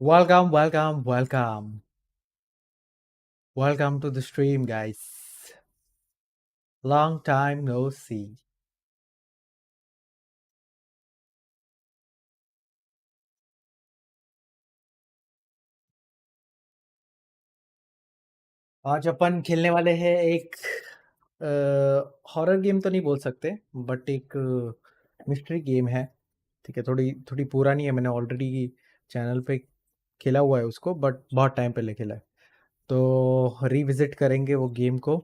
Welcome, welcome, welcome. Welcome to the stream, guys. Long time no see. आज अपन खेलने वाले हैं एक हॉरर गेम तो नहीं बोल सकते, बट एक मिस्ट्री गेम है। ठीक है, थोड़ी थोड़ी पुरानी है, मैंने ऑलरेडी चैनल पे खेला हुआ है उसको, बट बहुत टाइम पहले खेला है। तो रिविजिट करेंगे वो गेम को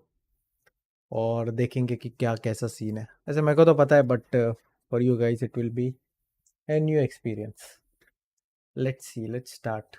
और देखेंगे कि क्या कैसा सीन है। ऐसे मेरे को तो पता है, but for you guys it will be a new experience. Let's see, let's start.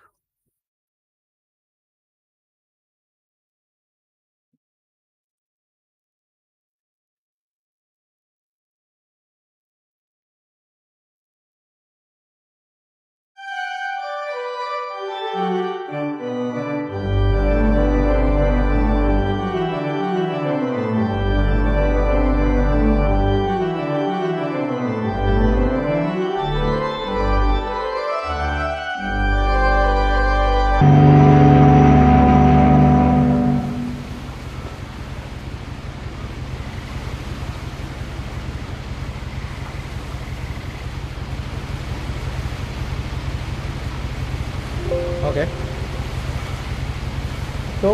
Okay, तो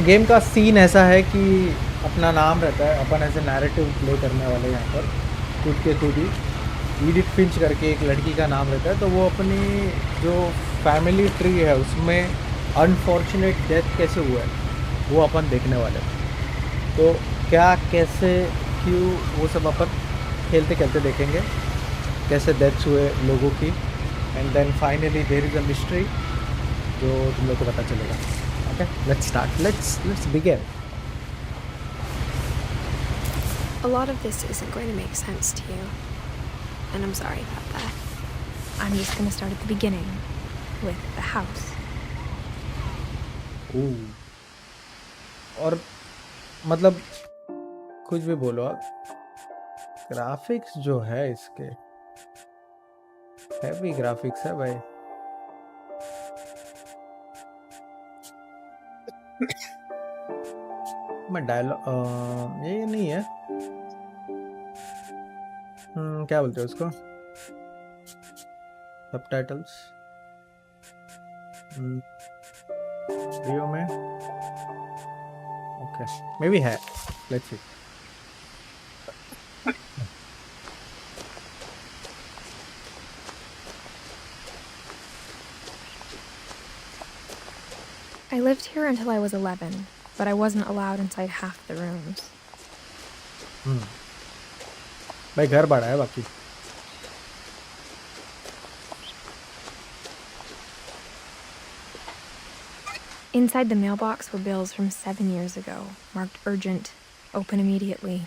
गेम का सीन ऐसा है कि अपना नाम रहता है, अपन ऐसे नैरेटिव प्ले करने वाले हैं यहाँ पर खुद के खुद ही। ईडिथ फिंच करके एक लड़की का नाम रहता है, तो वो अपनी जो फैमिली ट्री है उसमें अनफॉर्चुनेट डेथ कैसे हुआ है वो अपन देखने वाले हैं। तो क्या कैसे क्यों वो सब अपन खेलते खेलते देखेंगे, कैसे डेथ्स हुए लोगों की, and then finally there is a mystery जो तुम लोग को पता चलेगा। Okay, let's start, let's begin. A lot of this isn't going to make sense to you, and I'm sorry about that. I'm just going to start at the beginning, with the house. और मतलब कुछ भी बोलो आप, graphics जो है इसके heavy graphics है भाई। मैं डायलॉग ये नहीं है, क्या बोलते हैं उसको, सबटाइटल्स वीडियो में। ओके, मे बी है, let's see. I lived here until I was 11, but I wasn't allowed inside half the rooms. भाई घर बड़ा है बाकी। Inside the mailbox were bills from 7 years ago, marked urgent, open immediately.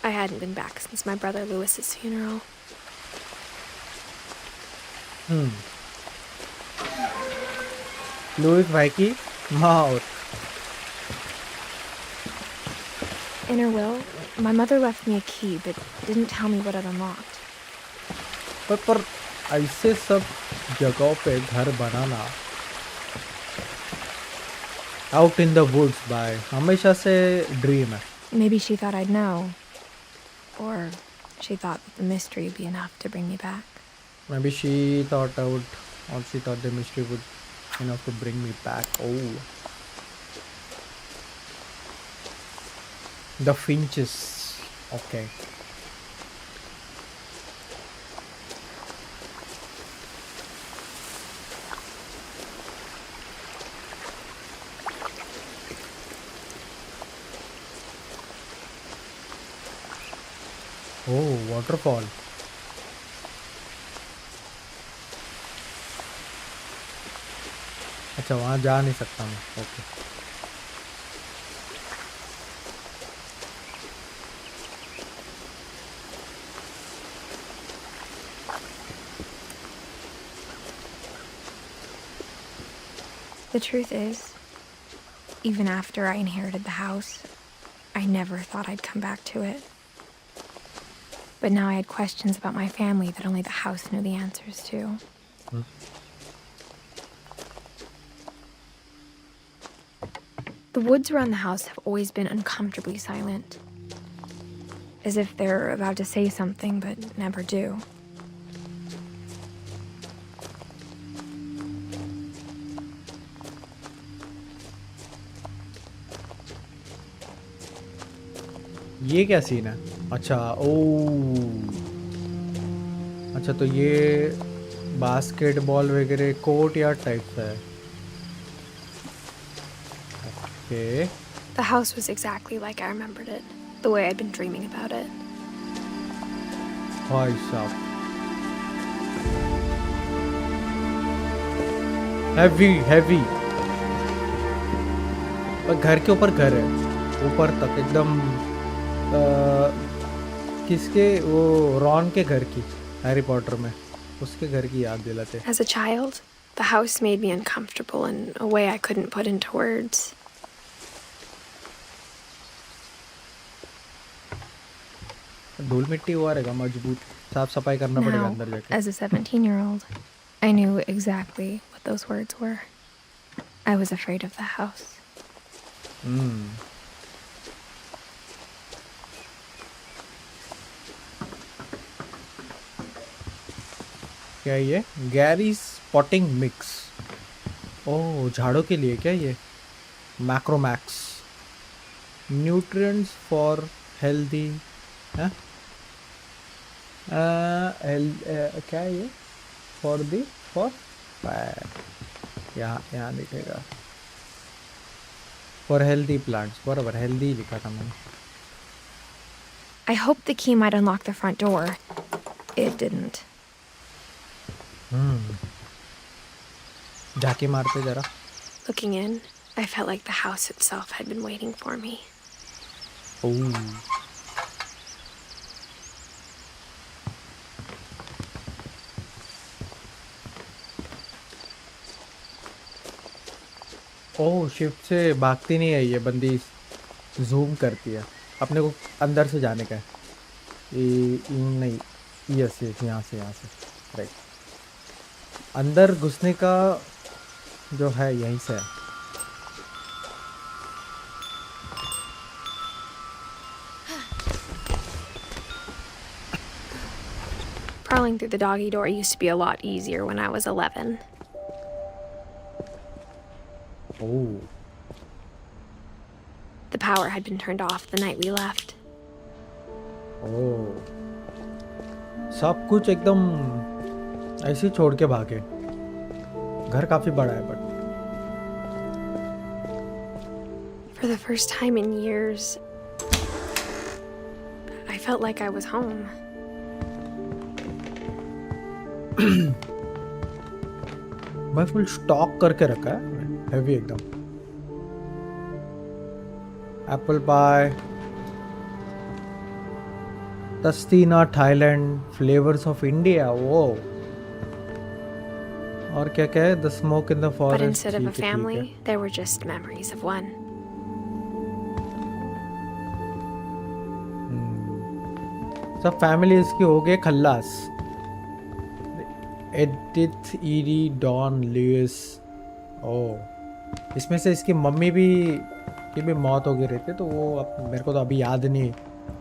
I hadn't been back since my brother Lewis's funeral. Lewis भाई की मौत। In her will, my mother left me a key, but didn't tell me what it unlocked. पर ऐसे सब जगहों पे घर बनाना out in the woods by हमेशा से ड्रीम है। Maybe she thought I'd know, or she thought that the mystery would be enough to bring me back. Maybe she thought I would, or she thought the mystery would enough to bring me back. Oh, the Finches. Okay. Oh, waterfall. अच्छा, वहाँ जा नहीं सकता मैं। Okay, The truth is, even after I inherited the house, I never thought I'd come back to it. But now I had questions about my family that only the house knew the answers to. The woods around the house have always been uncomfortably silent. As if they're about to say something but never do. ये क्या scene है? अच्छा, ओ अच्छा, तो ये basketball वगैरह court yard type का है। Okay. The house was exactly like I remembered it, the way I'd been dreaming about it. भाई साहब, हैवी हैवी। और घर के ऊपर घर है, ऊपर तक एकदम किसके, वो रॉन के घर की, हैरी पॉटर में उसके घर की याद दिलाते। As a child, the house made me uncomfortable in a way I couldn't put into words. धूल मिट्टी हुआ रहेगा, मजबूत, साफ सफाई करना पड़ेगा Now, अंदर जाके। as a 17-year-old, I knew exactly what those words were. I was afraid of the house. क्या है ये? Gary spotting mix. ओह, झाड़ों के लिए क्या ये? मैक्रोमैक्स, न्यूट्रिएंट्स फॉर हेल्दी, है? क्या है ये? फॉर यहाँ लिखेगा फॉर हेल्दी प्लांट्स, बराबर, हेल्दी लिखा था मैंने। I hoped the key might unlock the front door. It didn't. झाके मारते जरा। Looking in, I felt like the house itself had been waiting for me. Oh, shift से भागती नहीं है ये बंदी, जूम करती है। अपने को अंदर से जाने का है। नहीं, यस यस, यहाँ से राइट। अंदर घुसने का जो है यहीं से है। Crawling through the doggy door used to be a lot easier when I was 11. Oh, The power had been turned off the night we left. ओह, सब कुछ एकदम ऐसे ही छोड़ के भागे। घर काफी बड़ा है but For the first time in years, I felt like I was home. मैं फुल स्टॉक करके रखा है, हैवी एकदम। एप्पल पाई, तस्तीना थाईलैंड, फ्लेवर्स ऑफ इंडिया। वो और क्या क्या है? The smoke in the But forest. instead of a family, there were just memories of one. सब फैमिली इसकी हो गए खल्लास। Edith, Ed, Dawn, Louis. Oh, इसमें से इसकी मम्मी भी की भी मौत हो गई रहती, तो वो मेरे को तो अभी याद नहीं,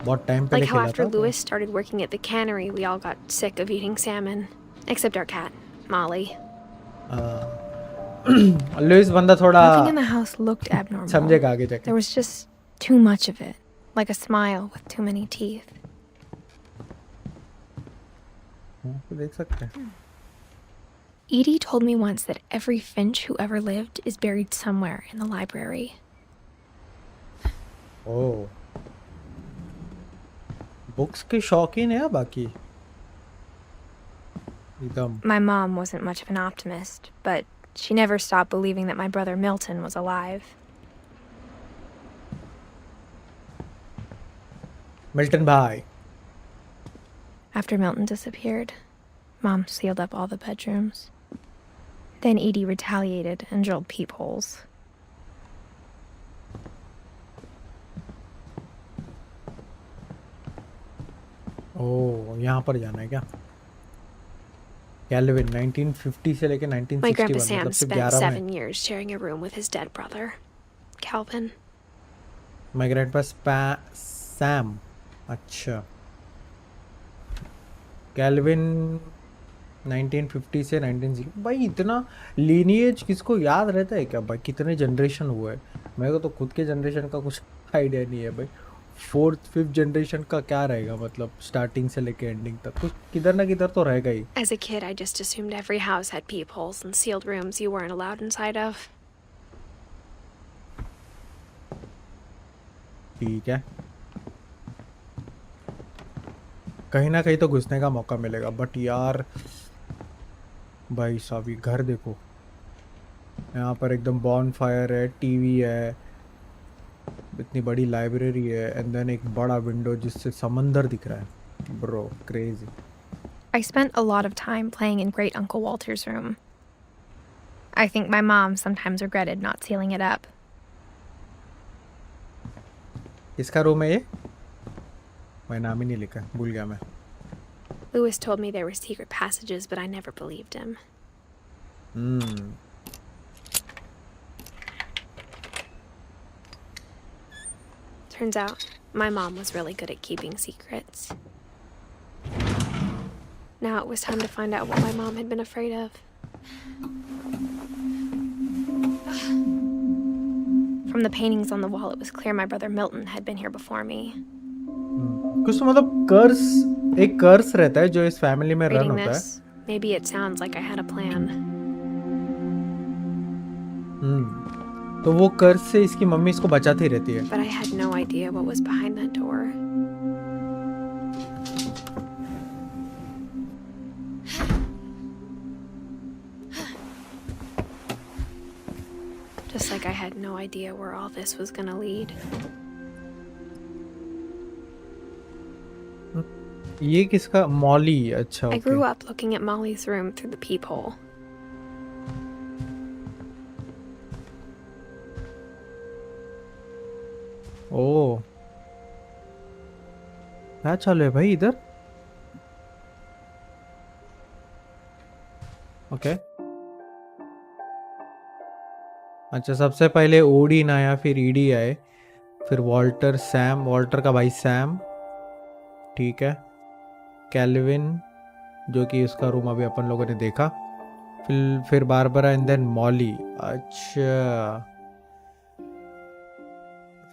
बहुत टाइम पहले Like how खेला after था तो। Louis started working at the cannery, we all got sick of eating salmon. Except our cat, Molly. Lewis बंदा थोड़ा Nothing in the house looked abnormal. समझेगा आगे जाके। There was just too much of it. Like a smile with too many teeth. तो देख सकते हैं। Edie told me once that every Finch who ever lived is buried somewhere in the library. Oh, books के शौकीन है बाकी एकदम। My mom wasn't much of an optimist, but she never stopped believing that my brother Milton was alive. Milton भाई। After Milton disappeared, Mom sealed up all the bedrooms. Then Edie retaliated and drilled peepholes. ओह, यहाँ पर जाना है क्या? Kelvin 1950 से लेके My grandpa 1961, Sam मतलब सिर्फ spent 11 में. 7 years sharing a room with his dead brother, Calvin. My grandpa Sam. अच्छा. कैल्विन 1950 से 1960. भाई इतना लीनिएज किसको याद रहता है क्या भाई? कितने जनरेशन हुए हैं? मेरे को तो खुद के जनरेशन का कुछ आइडिया नहीं है भाई. फोर्थ फिफ्थ जनरेशन का क्या रहेगा, मतलब स्टार्टिंग से लेके एंडिंग तक कुछ किधर ना किधर तो रहेगा ही. As a kid, I just assumed every house had peepholes and sealed rooms you weren't allowed inside of. ठीक है, कहीं ना कहीं तो घुसने का मौका मिलेगा. बट यार भाई साहब, ये घर देखो. यहाँ पर एकदम बॉन फायर है, टीवी है, इतनी बड़ी लाइब्रेरी है, एंड देन एक बड़ा विंडो जिससे समंदर दिख रहा है. Bro crazy. I spent a lot of time playing in Great Uncle Walter's room. I think my mom sometimes regretted not sealing it up. किसका रूम है ये? मैं नाम ही नहीं लिखा, भूल गया मैं. Lewis told me there were secret passages, but I never believed him. Turns out, my mom was really good at keeping secrets. Now it was time to find out what my mom had been afraid of. From the paintings on the wall, it was clear my brother Milton had been here before me. कुछ तो मतलब कर्स, एक कर्स रहता है जो इस family में run Reading होता है. this, maybe it sounds like I had a plan. तो वो कर्स से इसकी मम्मी इसको बचाती रहती है. But I had no idea what was behind that door. Just like I had no idea where all this was gonna lead. ये किसका? मॉली. अच्छा, I okay. grew up looking at Molly's room through the peephole. ओह, क्या चालू है भाई इधर? Okay. अच्छा, सबसे पहले ओडिन आया, फिर ईडी आए, फिर वॉल्टर का भाई सैम. ठीक है. कैल्विन, जो कि उसका रूम अभी अपन लोगों ने देखा. फिर बारबरा एंड देन मॉली. अच्छा,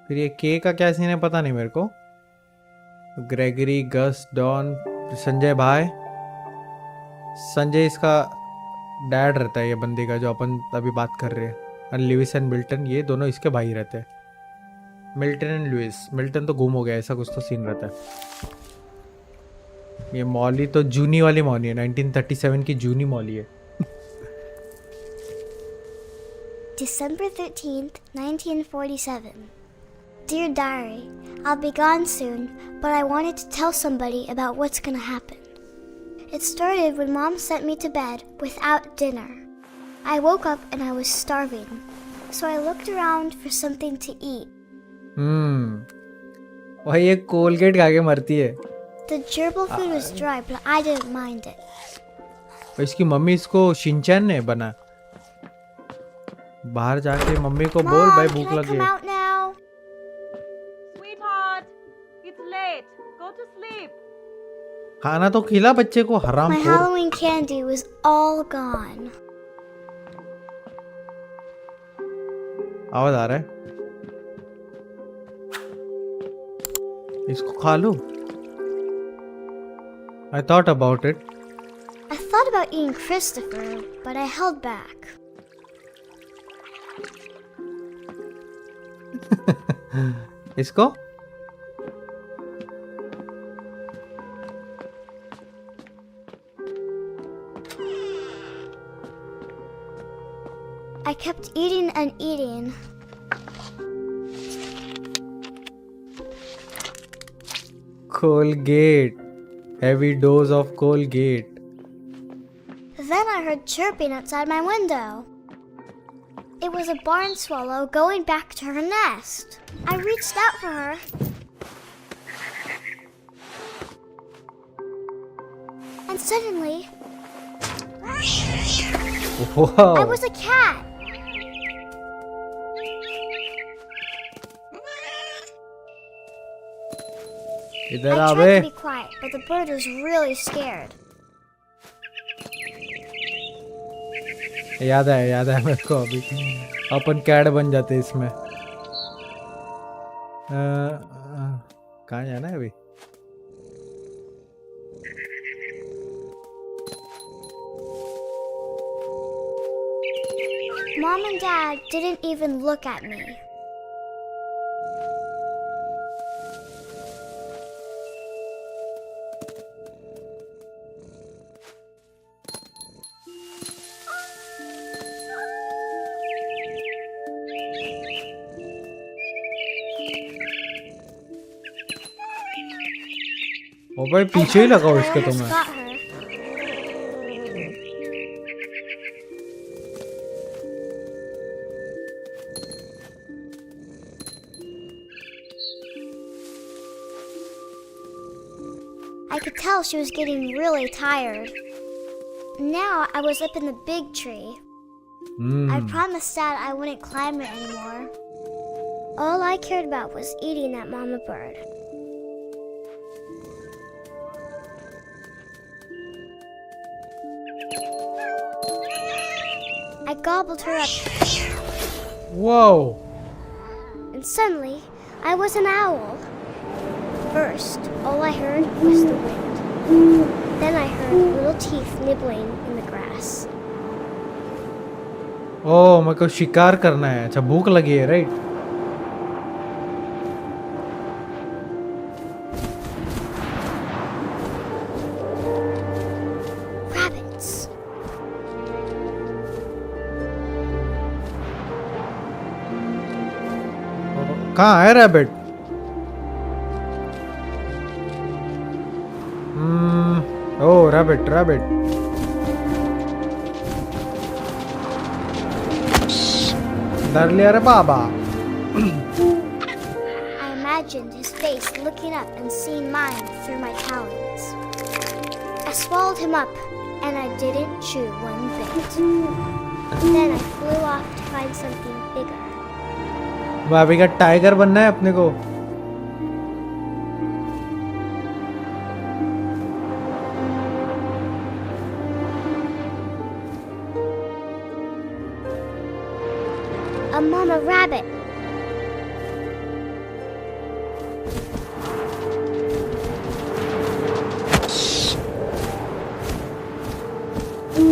फिर ये के का क्या सीन है पता नहीं मेरे को. ग्रेगरी, गस, डॉन, संजय भाई. संजय इसका डैड रहता है, ये बंदी का जो अपन अभी बात कर रहे हैं. और लुइस एंड मिल्टन, ये दोनों इसके भाई रहते हैं. Milton and Louis. मिल्टन तो गुम हो गया, ऐसा कुछ तो सीन रहता है. ये मॉली तो जूनी वाली मॉली है, 1937 की जूनी मॉली है. December 13th, 1947. Dear Diary, I'll be gone soon, but I wanted to tell somebody about what's gonna happen. It started when Mom sent me to bed without dinner. I woke up and I was starving, so I looked around for something to eat. वही एक Colgate खा के मरती है. The gerbil food was dry, but I didn't mind it. और इसकी mummy इसको Shinchan ने बना. बाहर जाके मम्मी को बोल भाई Mom, भूख can I लगी come है. out now? Sweetheart, it's late. Go to sleep. खाना तो खिला बच्चे को, हराम My खोर. Halloween candy was all gone. आवाज आ रहा है. इसको खा लो. I thought about it. I thought about eating Christopher, but I held back. इसको I kept eating and eating. Colgate. Heavy dose of Colgate. Then I heard chirping outside my window. It was a barn swallow going back to her nest. I reached out for her. And suddenly, Wow. I was a cat. इधर I uh tried bay. to be quiet, but the bird was really scared. याद है मेरे को अभी. अपन cat बन जाते इसमें. कहाँ जाना है अभी? Mom and Dad didn't even look at me. ओ भाई I पीछे ही thought लगाओ I इसके almost तुम्हें. got her. I could tell she was getting really tired. Now I was up in the big tree. I promised Dad I wouldn't climb it anymore. All I cared about was eating that mama bird. I gobbled her up, Whoa. and suddenly I was an owl. First, all I heard was the wind. Then I heard little teeth nibbling in the grass. ओ मेरे को शिकार करना है. अच्छा भूख लगी है right. Rabbits. कहाँ है रैबिट? ओ रैबिट. डर लिया रे बाबा. I imagined his face looking up and seeing mine through my talons. I swallowed him up, and I didn't chew one bit. Then I flew off to find something bigger. भाभी का tiger बनना है अपने को. A mama rabbit.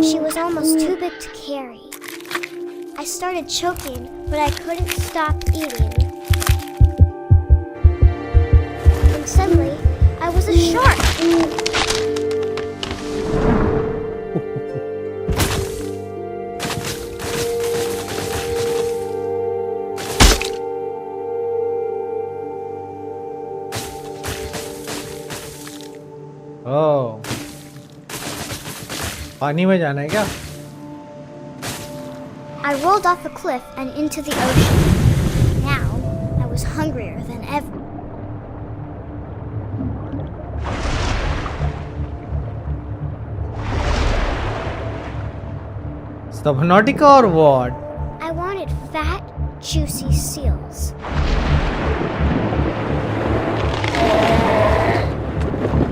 She was almost too big to carry. I started choking, but I couldn't stop eating. And suddenly, I was a shark. ओह पानी में जाना है क्या? I rolled off a cliff and into the ocean. Now, I was hungrier than ever. Subnautica or what? I wanted fat, juicy seals.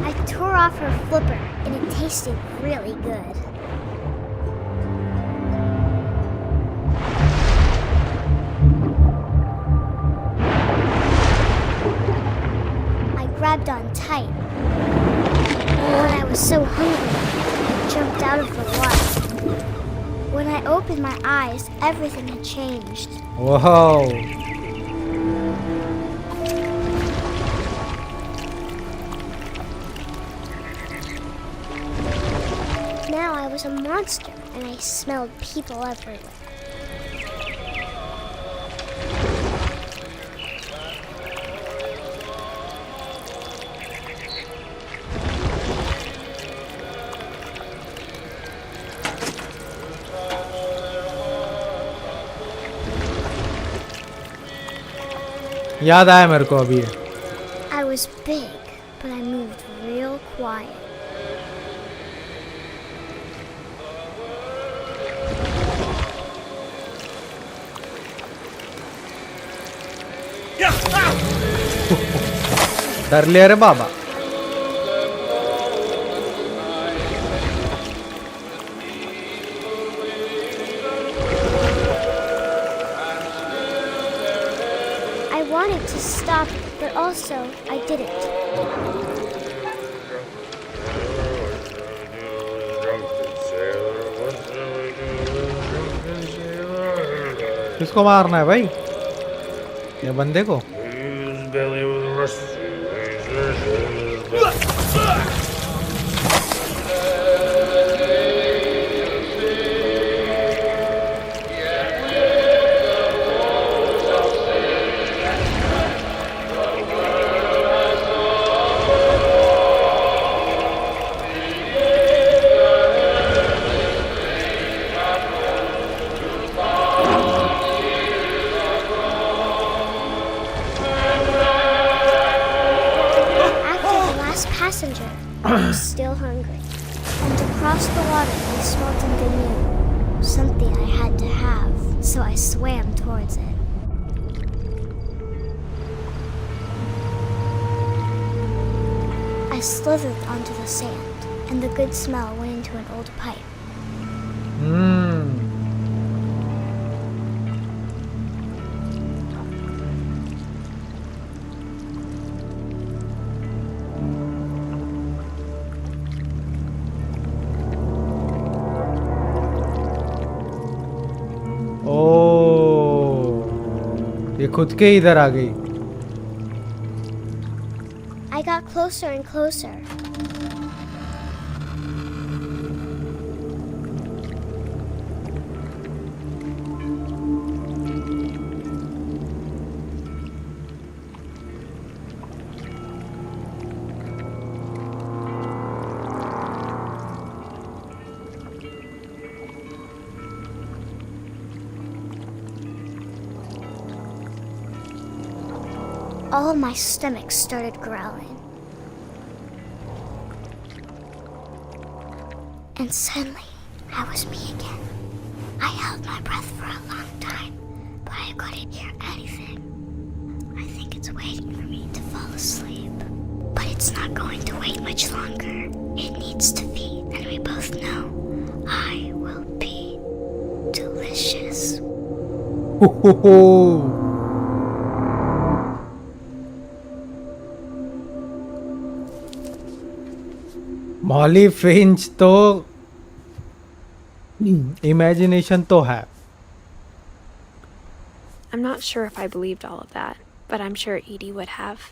I tore off her flipper, and it tasted really good. I grabbed on tight. When I was so hungry, I jumped out of the water. When I opened my eyes, everything had changed. Wow. Now I was a monster, and I smelled people everywhere. याद आया मेरे को अभी. I was big, but I moved real quiet. डर लिया रे बाबा. I wanted to stop, but also I didn't. किसको मारना है भाई? ये बंदे को? After the last passenger, I was still hungry. And to cross the water, we smelt in canoe. Something I had to have, so I swam towards it. I slithered onto the sand, and the good smell went into an old pipe. ये खुद के इधर आ गई. I got closer and closer. All my stomach started growling. And suddenly, I was me again. I held my breath for a long time, but I couldn't hear anything. I think it's waiting for me to fall asleep. But it's not going to wait much longer. It needs to feed, and we both know I will be delicious. Molly Finch तो imagination तो है. I'm not sure if I believed all of that, but I'm sure Edie would have.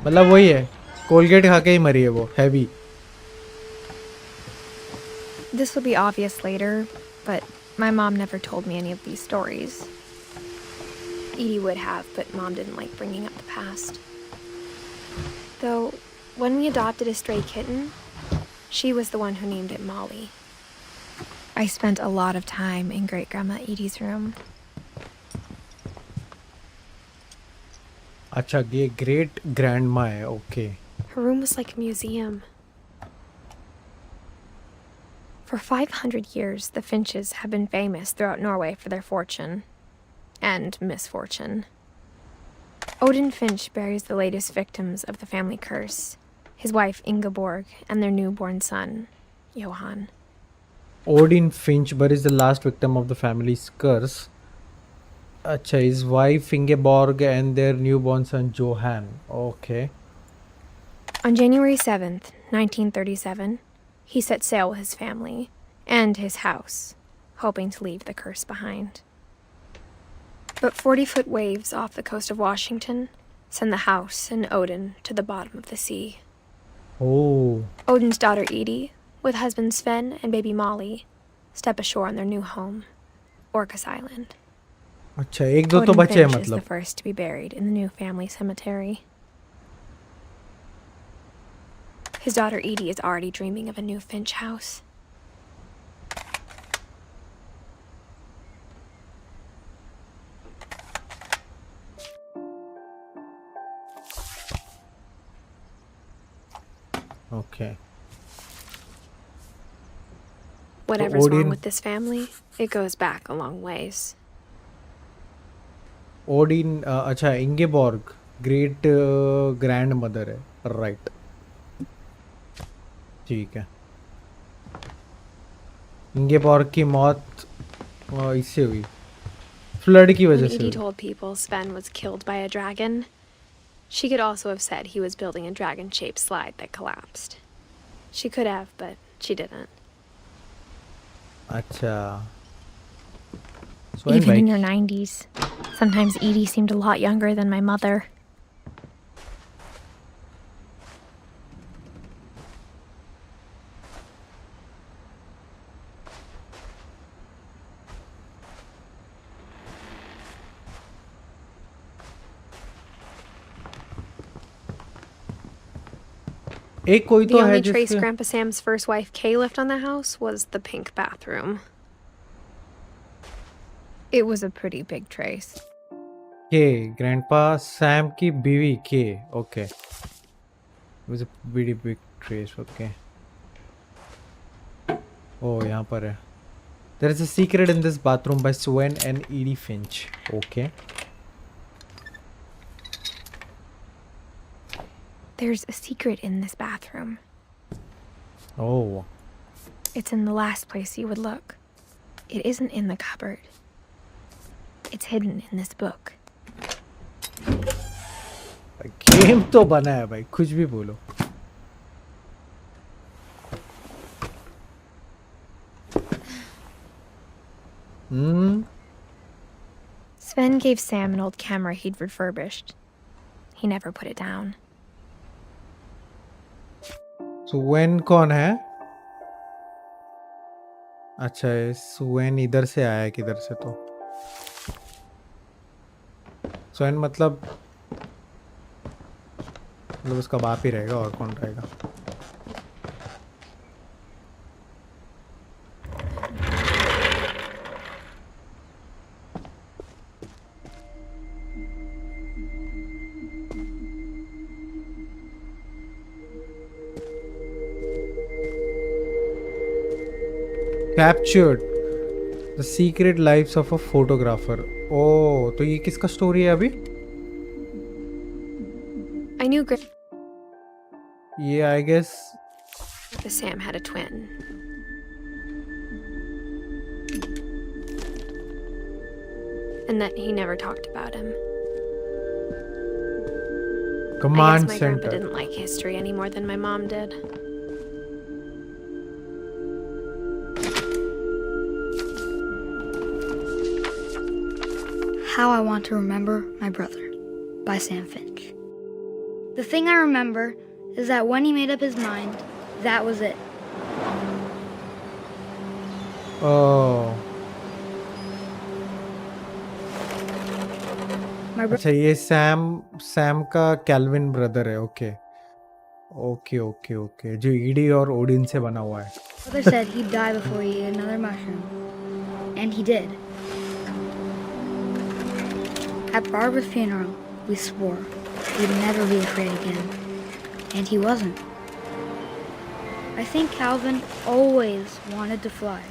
मतलब वही है, Colgate खा के ही मरी है वो, heavy. This will be obvious later, but my mom never told me any of these stories. Edie would have, but Mom didn't like bringing up the past. Though, when we adopted a stray kitten, she was the one who named it Molly. I spent a lot of time in Great-Grandma Edie's room. अच्छा, ये great grandma है, okay. Her room was like a museum. For 500 years, the Finches have been famous throughout Norway for their fortune and misfortune. Odin Finch buries the latest victims of the family curse, his wife Ingeborg and their newborn son, Johan. Odin Finch buries the last victim of the family's curse. Acha, his wife Ingeborg and their newborn son Johan. Okay. On January 7th, 1937, he set sail with his family and his house, hoping to leave the curse behind. But 40-foot waves off the coast of Washington send the house and Odin to the bottom of the sea. Oh. Odin's daughter Edie, with husband Sven and baby Molly, step ashore on their new home, Orcas Island. अच्छा, एक दो तो Odin बचे हैं Finch is the मतलब. first to be buried in the new family cemetery. His daughter Edie is already dreaming of a new Finch house. Okay. Whatever's wrong Odin, with this family, it goes back a long ways. Odin अच्छा Ingeborg great grand mother है right ठीक है Ingeborg की मौत इससे हुई flood की When वजह से Edie हुई told people Sven was killed by a dragon, she could also have said he was building a dragon-shaped slide that collapsed. She could have, but she didn't. अच्छा Even in her 90s. Sometimes Edie seemed a lot younger than my mother. एक कोई The तो है only trace जिसके Grandpa Sam's first wife Kay left on the house was the pink bathroom. It was a pretty big trace. के grandpa Sam की बीवी के okay was a very big trace okay oh यहाँ पर है there is a secret in this bathroom by Sven and Ed Finch okay There's a secret in this bathroom. Oh. It's in the last place you would look. It isn't in the cupboard. It's hidden in this book. Game तो बना है भाई कुछ भी बोलो Sven gave Sam an old camera he'd refurbished. He never put it down. Suven कौन है अच्छा ये सुवेन इधर से आया है किधर से तो सुवेन मतलब उसका बाप ही रहेगा और कौन रहेगा Captured the secret lives of a photographer. Oh, तो ये किसका स्टोरी है अभी? I knew ये I guess Sam had a twin. And that he never talked about him. I command guess my grandpa center. didn't like history any more than my mom did. How I Want to Remember My Brother by Sam Finch. The thing I remember is that when he made up his mind, that was it. Oh. My brother अच्छा ये Sam का kelvin brother है okay okay okay okay जो ED और Odin से बना हुआ है said he'd die before he ate another mushroom. And he did. At Barbara's funeral, we swore we'd never be afraid again. And he wasn't. I think Calvin always wanted to fly.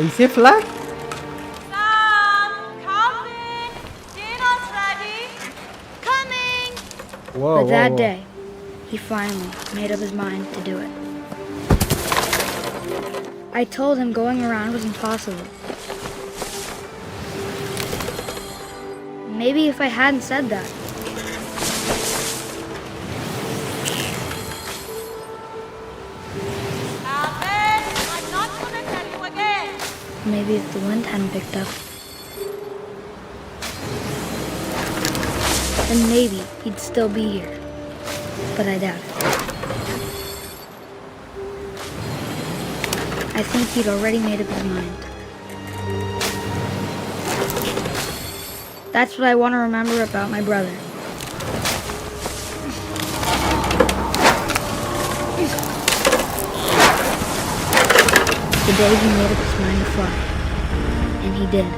ऐसे flag Sam, Calvin, dinner's ready. Coming. But that day, he finally made up his mind to do it. I told him going around was impossible. Maybe if I hadn't said that, Calvin, I'm not gonna tell you again. maybe if the wind hadn't picked up, then maybe he'd still be here. But I doubt it. I think he'd already made up his mind. That's what I want to remember about my brother. The day he made up his mind to fly. And he did.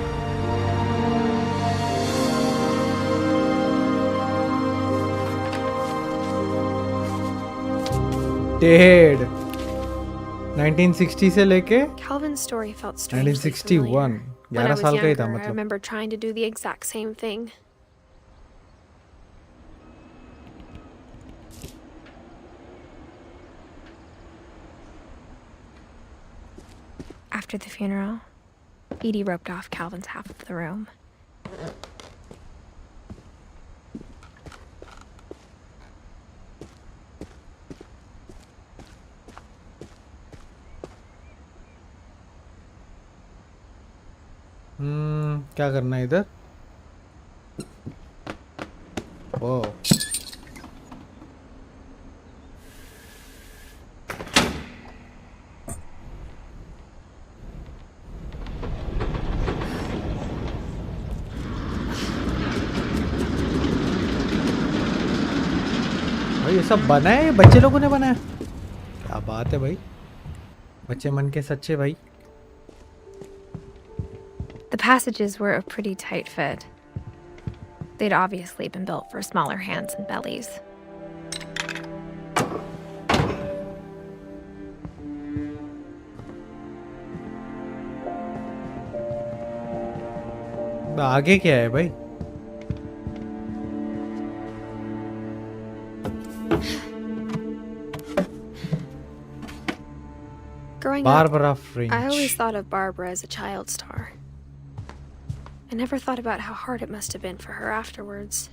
Dead 1960 से लेके Calvin's story felt strangely 1961 familiar. When I 11 was साल का ही था younger, I मतलब. remember trying to do the exact same thing. After the funeral, Edie roped off Calvin's half of the room. क्या करना है इधर? ओह भाई ये सब बना है, बच्चे लोगों ने बनाया? क्या बात है भाई, बच्चे मन के सच्चे भाई. The passages were a pretty tight fit. They'd obviously been built for smaller hands and bellies. आगे क्या है भाई? Growing Barbara up, Finch. I always thought of Barbara as a child star. I never thought about how hard it must have been for her afterwards.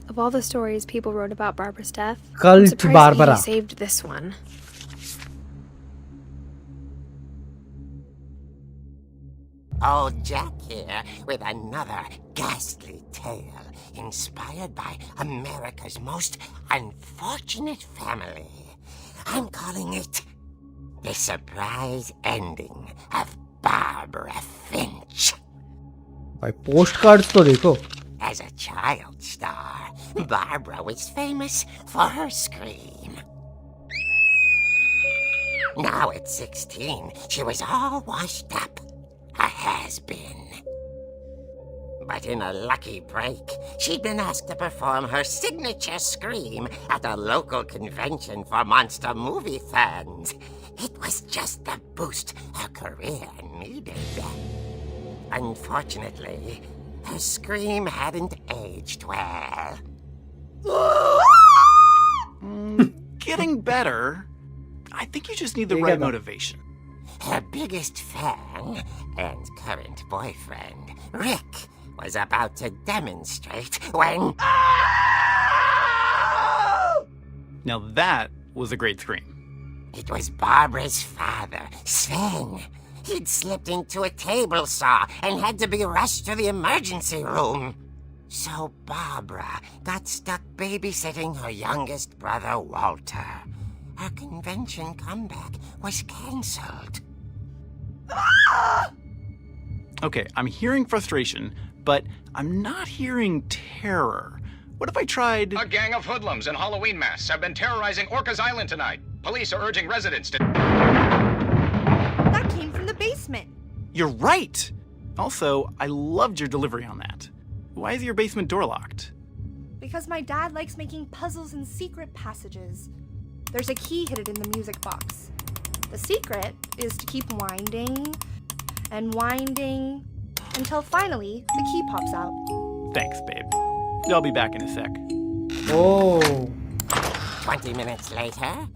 Of all the stories people wrote about Barbara's death, I'm Cult surprised Barbara. Edie saved this one. Old Jack here with another ghastly tale inspired by America's most unfortunate family. I'm calling it The Surprise Ending of Barbara Finch. भाई post cards तो देखो. As a child star, Barbara was famous for her scream. Now at 16, she was all washed up. A has-been. But in a lucky break, she'd been asked to perform her signature scream at a local convention for monster movie fans. It was just the boost her career needed. Unfortunately, her scream hadn't aged well. Getting better. I think you just need the right motivation. Her biggest fan and current boyfriend, Rick, was about to demonstrate when... Now that was a great scream. It was Barbara's father, Sven. He'd slipped into a table saw and had to be rushed to the emergency room. So Barbara got stuck babysitting her youngest brother, Walter. Her convention comeback was cancelled. Okay, I'm hearing frustration, but I'm not hearing terror. What if I tried... A gang of hoodlums in Halloween masks have been terrorizing Orcas Island tonight. Police are urging residents to... That came from the basement. You're right! Also, I loved your delivery on that. Why is your basement door locked? Because my dad likes making puzzles and secret passages. There's a key hidden in the music box. The secret is to keep winding and winding until finally the key pops out. Thanks, babe. I'll be back in a sec. Oh. 20 minutes later,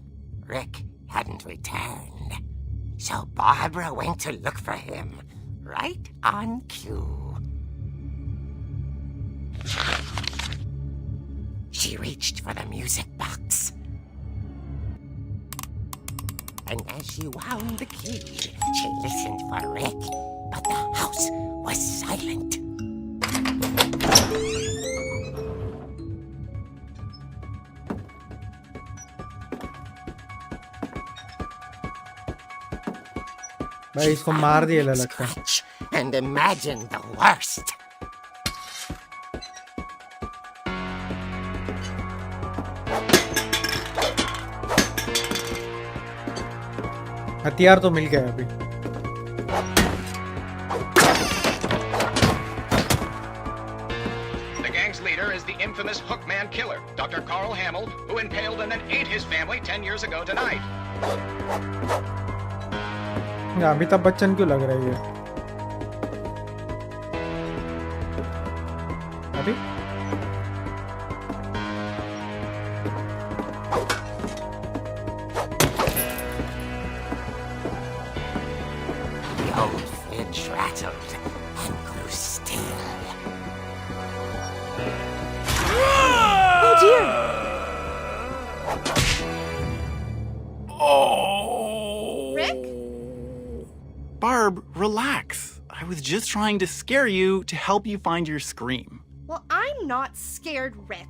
Rick hadn't returned. So Barbara went to look for him, right on cue. She reached for the music box. And as she wound the key, she listened for Rick, but the house was silent. भाई इसको मार दिया लगता है. Scratch and imagine the worst. हथियार तो मिल गया अभी. The gang's leader is the infamous Hookman killer, Dr. Carl Hamill, who impaled and then ate his family 10 years ago tonight. Amitabh Bachchan क्यों लग रही है अभी? The old Finch rattled and grew still. Oh dear! Oh! Rick? Barb, relax. I was just trying to scare you to help you find your scream. Well, I'm not scared, Rick.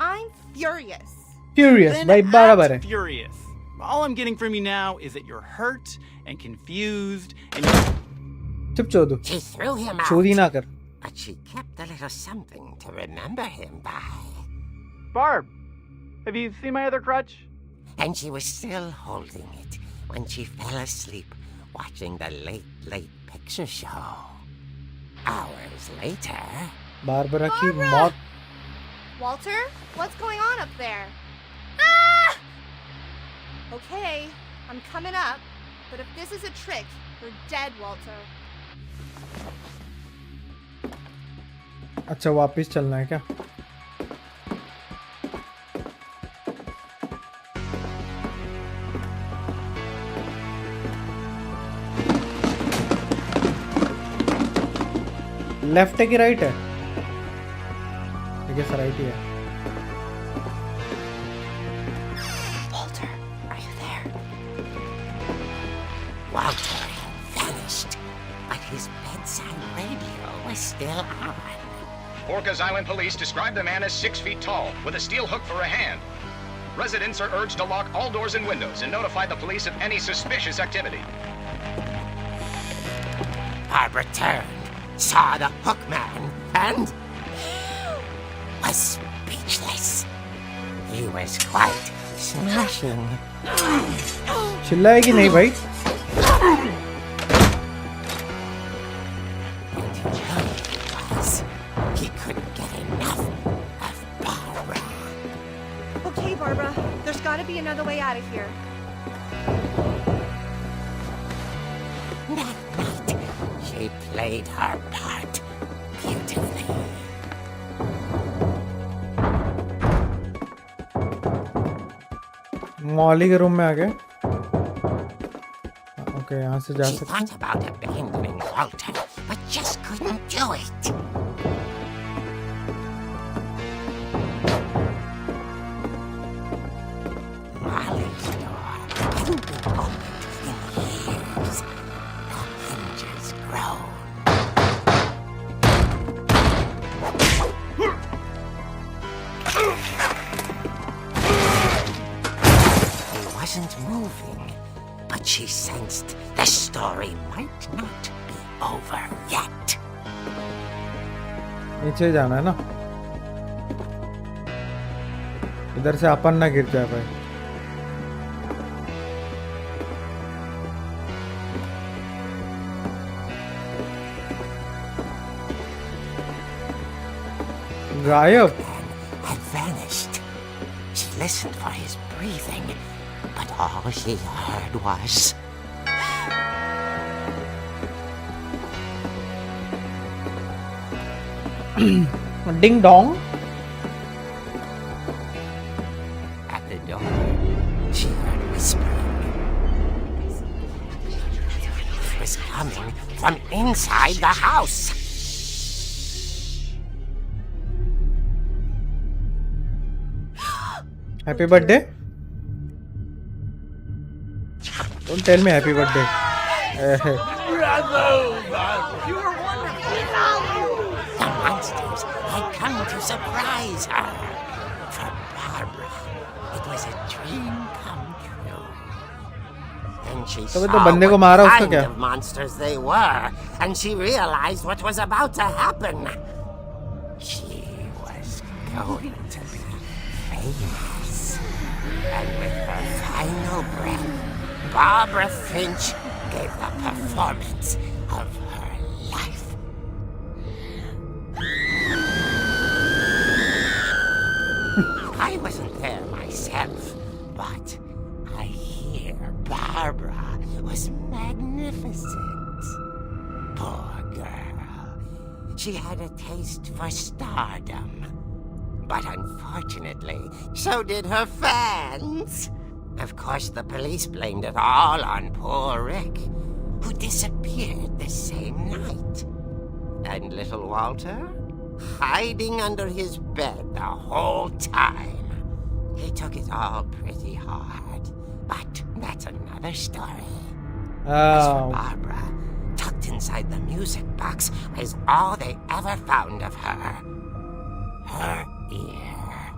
I'm furious. Furious Then भाई बराबर है act furious. All I'm getting from you now is that you're hurt and confused and you're... चुप चोदू She threw him out, चोरी ना कर but she kept a little something to remember him by. Barb, have you seen my other crutch? And she was still holding it when she fell asleep watching the late picture show. Hours later... Barbara की Barbara! मौत Walter, what's going on up there? Ah! Okay, I'm coming up, but if this is a trick, you're dead, Walter. अच्छा वापस चलना है क्या left है कि right है ठीक है राइट ही है Walter, are you there? Walter had vanished, but his bedside radio was still on. Orcas Island police describe the man as 6 feet tall, with a steel hook for a hand. Residents are urged to lock all doors and windows and notify the police of any suspicious activity. Barbara turned, saw the hook man, and was speechless. He was quite smashing. चिल्लाएगी नहीं भाई And he really was. He couldn't get enough of Barbara. Okay, Barbara, there's gotta be another way out of here. That night, she played her part beautifully. मौली के room में आ गए okay यहाँ से जा She सकते thought about abandoning Walter, but just couldn't do it. Molly's door hadn't been opened in years. The hinges groaned. He wasn't moving, but she sensed the story might not be over yet. नीचे जाना है ना इधर से अपन ना गिर जाए भाई गायब Had vanished. She listened for his breathing, but all she heard was... ding dong At the door, she heard whispering. It was coming from inside the house. Happy birthday don't tell me happy birthday The monsters had come to surprise her. For Barbara, it was a dream come true. Then she तो saw वो तो बंदे को मारा what उसका kind क्या of monsters they were, and she realized what was about to happen. She was going to be famous. And with her final breath, Barbara Finch gave the performance of her life. I wasn't there myself, but I hear Barbara was magnificent. Poor girl. She had a taste for stardom. But unfortunately, so did her fans. Of course, the police blamed it all on poor Rick, who disappeared the same night. And little Walter? Hiding under his bed the whole time. He took it all pretty hard, but that's another story. As for Barbara, tucked inside the music box was all they ever found of her. Her ear.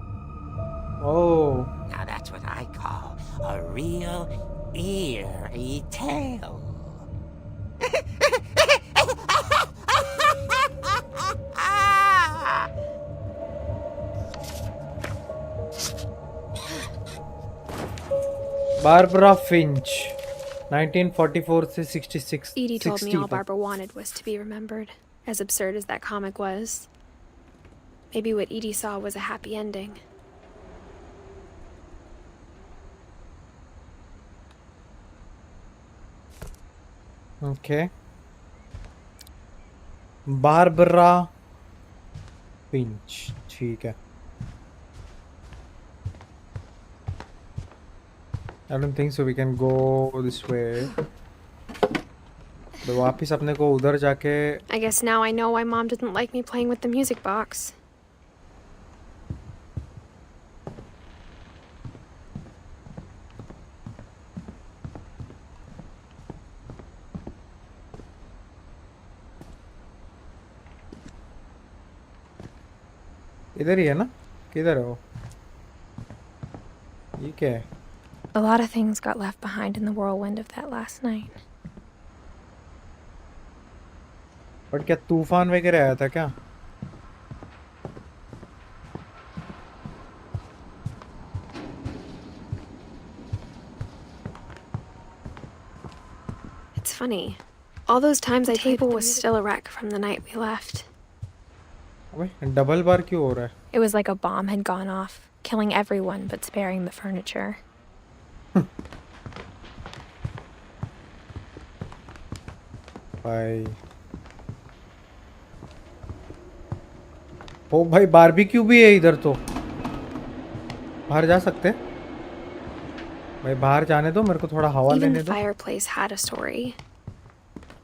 Oh. Now that's what I call a real eerie tale. Barbara Finch, 1944 to 66. Edie told me all 60 Barbara wanted was to be remembered, as absurd as that comic was. Maybe what Edie saw was a happy ending. Okay. Barbara Finch. ठीक है. I don't think so. We can go this way. तो वापिस अपने को उधर जाके. I guess now I know why Mom didn't like me playing with the music box. इधर ही है ना? किधर है वो? ये क्या है? A lot of things got left behind in the whirlwind of that last night. But क्या तूफान वगैरह आया था क्या? It's funny. All those times the table was still a wreck from the night we left. अबे double बार क्यों हो रहा है? It was like a bomb had gone off, killing everyone but sparing the furniture. भाई ओ भाई barbecue भी है इधर तो. बाहर जा सकते हैं? भाई बाहर जाने दो, मेरे को थोड़ा हवा Even लेने the दो. fireplace had a story.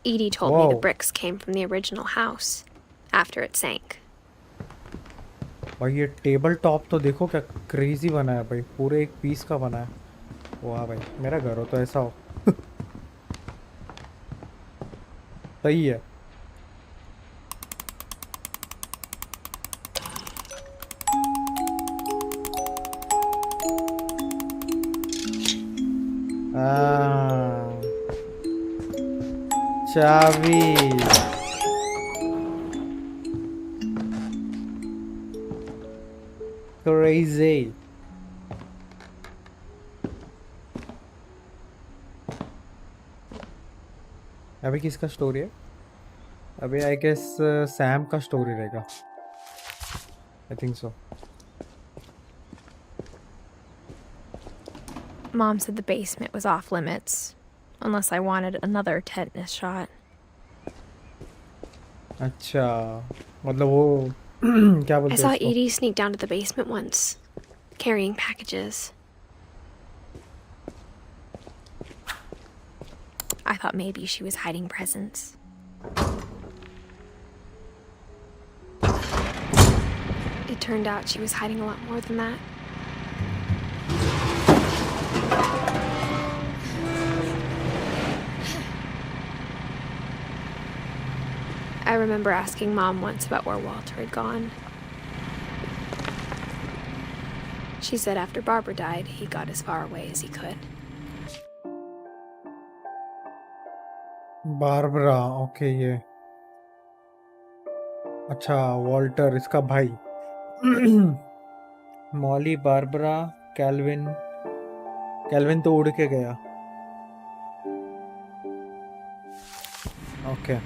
Edie told me Whoa. the bricks came from the original house after it sank. भाई ये टेबल टॉप तो देखो क्या क्रेजी बना है भाई, पूरे एक पीस का बना है. वाह भाई, मेरा घर हो तो ऐसा हो. सही है. चाबी. Crazy. अभी किसका स्टोरी है? अभी आई गेस सैम का स्टोरी रहेगा. I think so. Mom said the basement was off limits, unless I wanted another tetanus shot. अच्छा, मतलब वो क्या बोलते I हैं saw उसको? Edie sneak down to the basement once, carrying packages. I thought maybe she was hiding presents. It turned out she was hiding a lot more than that. I remember asking Mom once about where Walter had gone. She said after Barbara died, he got as far away as he could. Barbara, okay ये. अच्छा, Walter इसका भाई. Molly, Barbara, kelvin. Kelvin तो उड़ के गया. Okay.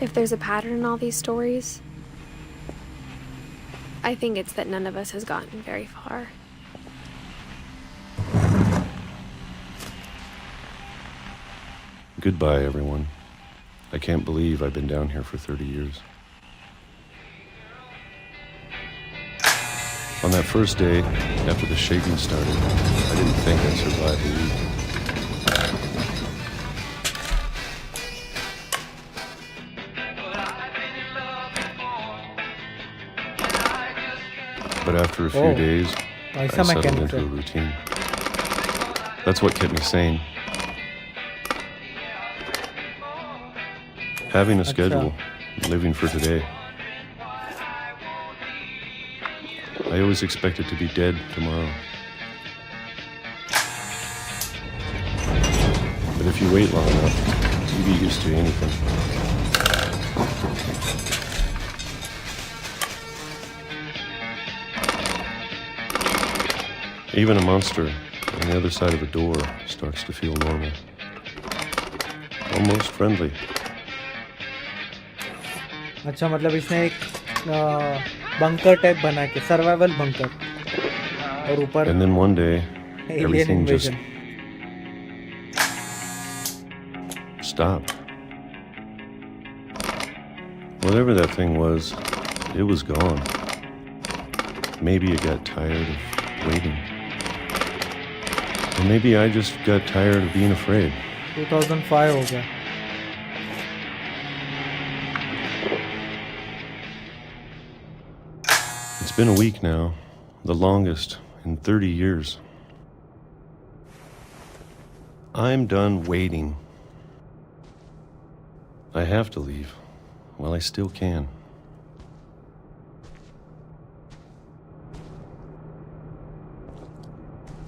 If there's a pattern in all these stories, I think it's that none of us has gotten very far. Goodbye, everyone. I can't believe I've been down here for 30 years. On that first day, after the shaking started, I didn't think I'd survive the week. But after a few days, I ऐसा settled mechanic into a है. routine. That's what kept me sane. Having a schedule, living for today. I always expected to be dead tomorrow. But if you wait long enough, you get used to anything. Even a monster on the other side of a door starts to feel normal. Almost friendly. अच्छा मतलब इसने एक bunker type बना के survival bunker और ऊपर And then one day, alien everything just invasion. stopped. Whatever that thing was, it was gone. Maybe it got tired of waiting. Or maybe I just got tired of being afraid. 2005 हो गया. It's been a week now, the longest in 30 years. I'm done waiting. I have to leave while I still can.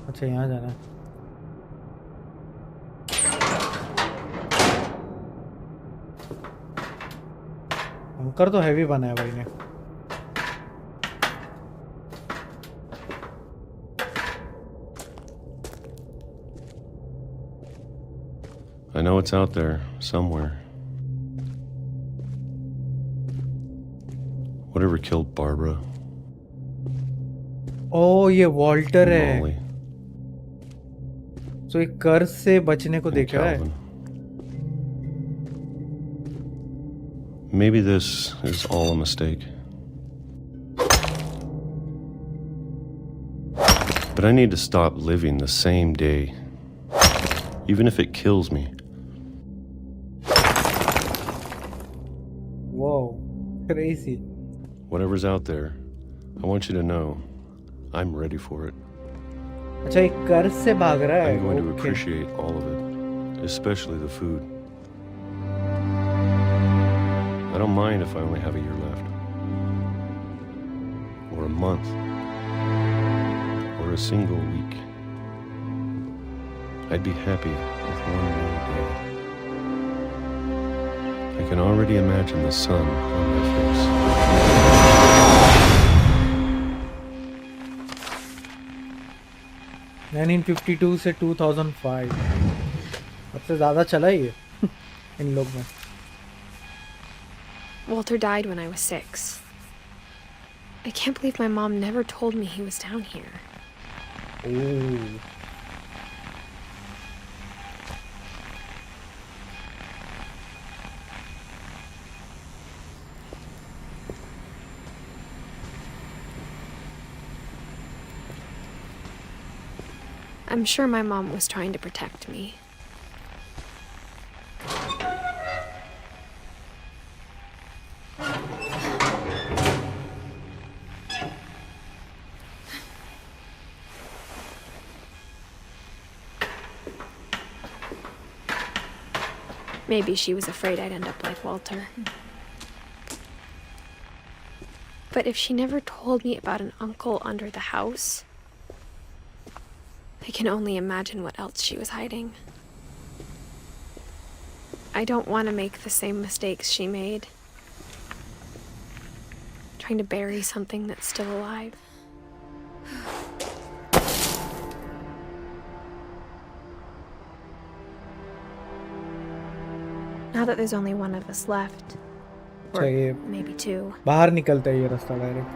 अच्छा यहाँ जाना है. Bunker तो heavy बना है भाई ने. I know it's out there somewhere. Whatever killed Barbara, ओ ये वॉल्टर है. Molly, तो एक कर्ज से बचने को and देख रहा है. Calvin. Maybe this is all a mistake. But I need to stop living the same day, even if it kills me. Whoa, crazy. Whatever's out there, I want you to know I'm ready for it. अच्छा एक कर्ज से भाग रहा है. I'm going to Okay. appreciate all of it, especially the food. I don't mind if I only have a year left, or a month, or a single week. I'd be happy with one more day. I can already imagine the sun on my face. 1952 से 2005 सबसे ज़्यादा चला ही है इन लोग में. Walter died when I was 6. I can't believe my mom never told me he was down here. Ooh. I'm sure my mom was trying to protect me. Maybe she was afraid I'd end up like Walter. But if she never told me about an uncle under the house, I can only imagine what else she was hiding. I don't want to make the same mistakes she made. Trying to bury something that's still alive. Now that there's only one of us left, or चाहिए maybe two, बाहर निकलता है ये रास्ता direct.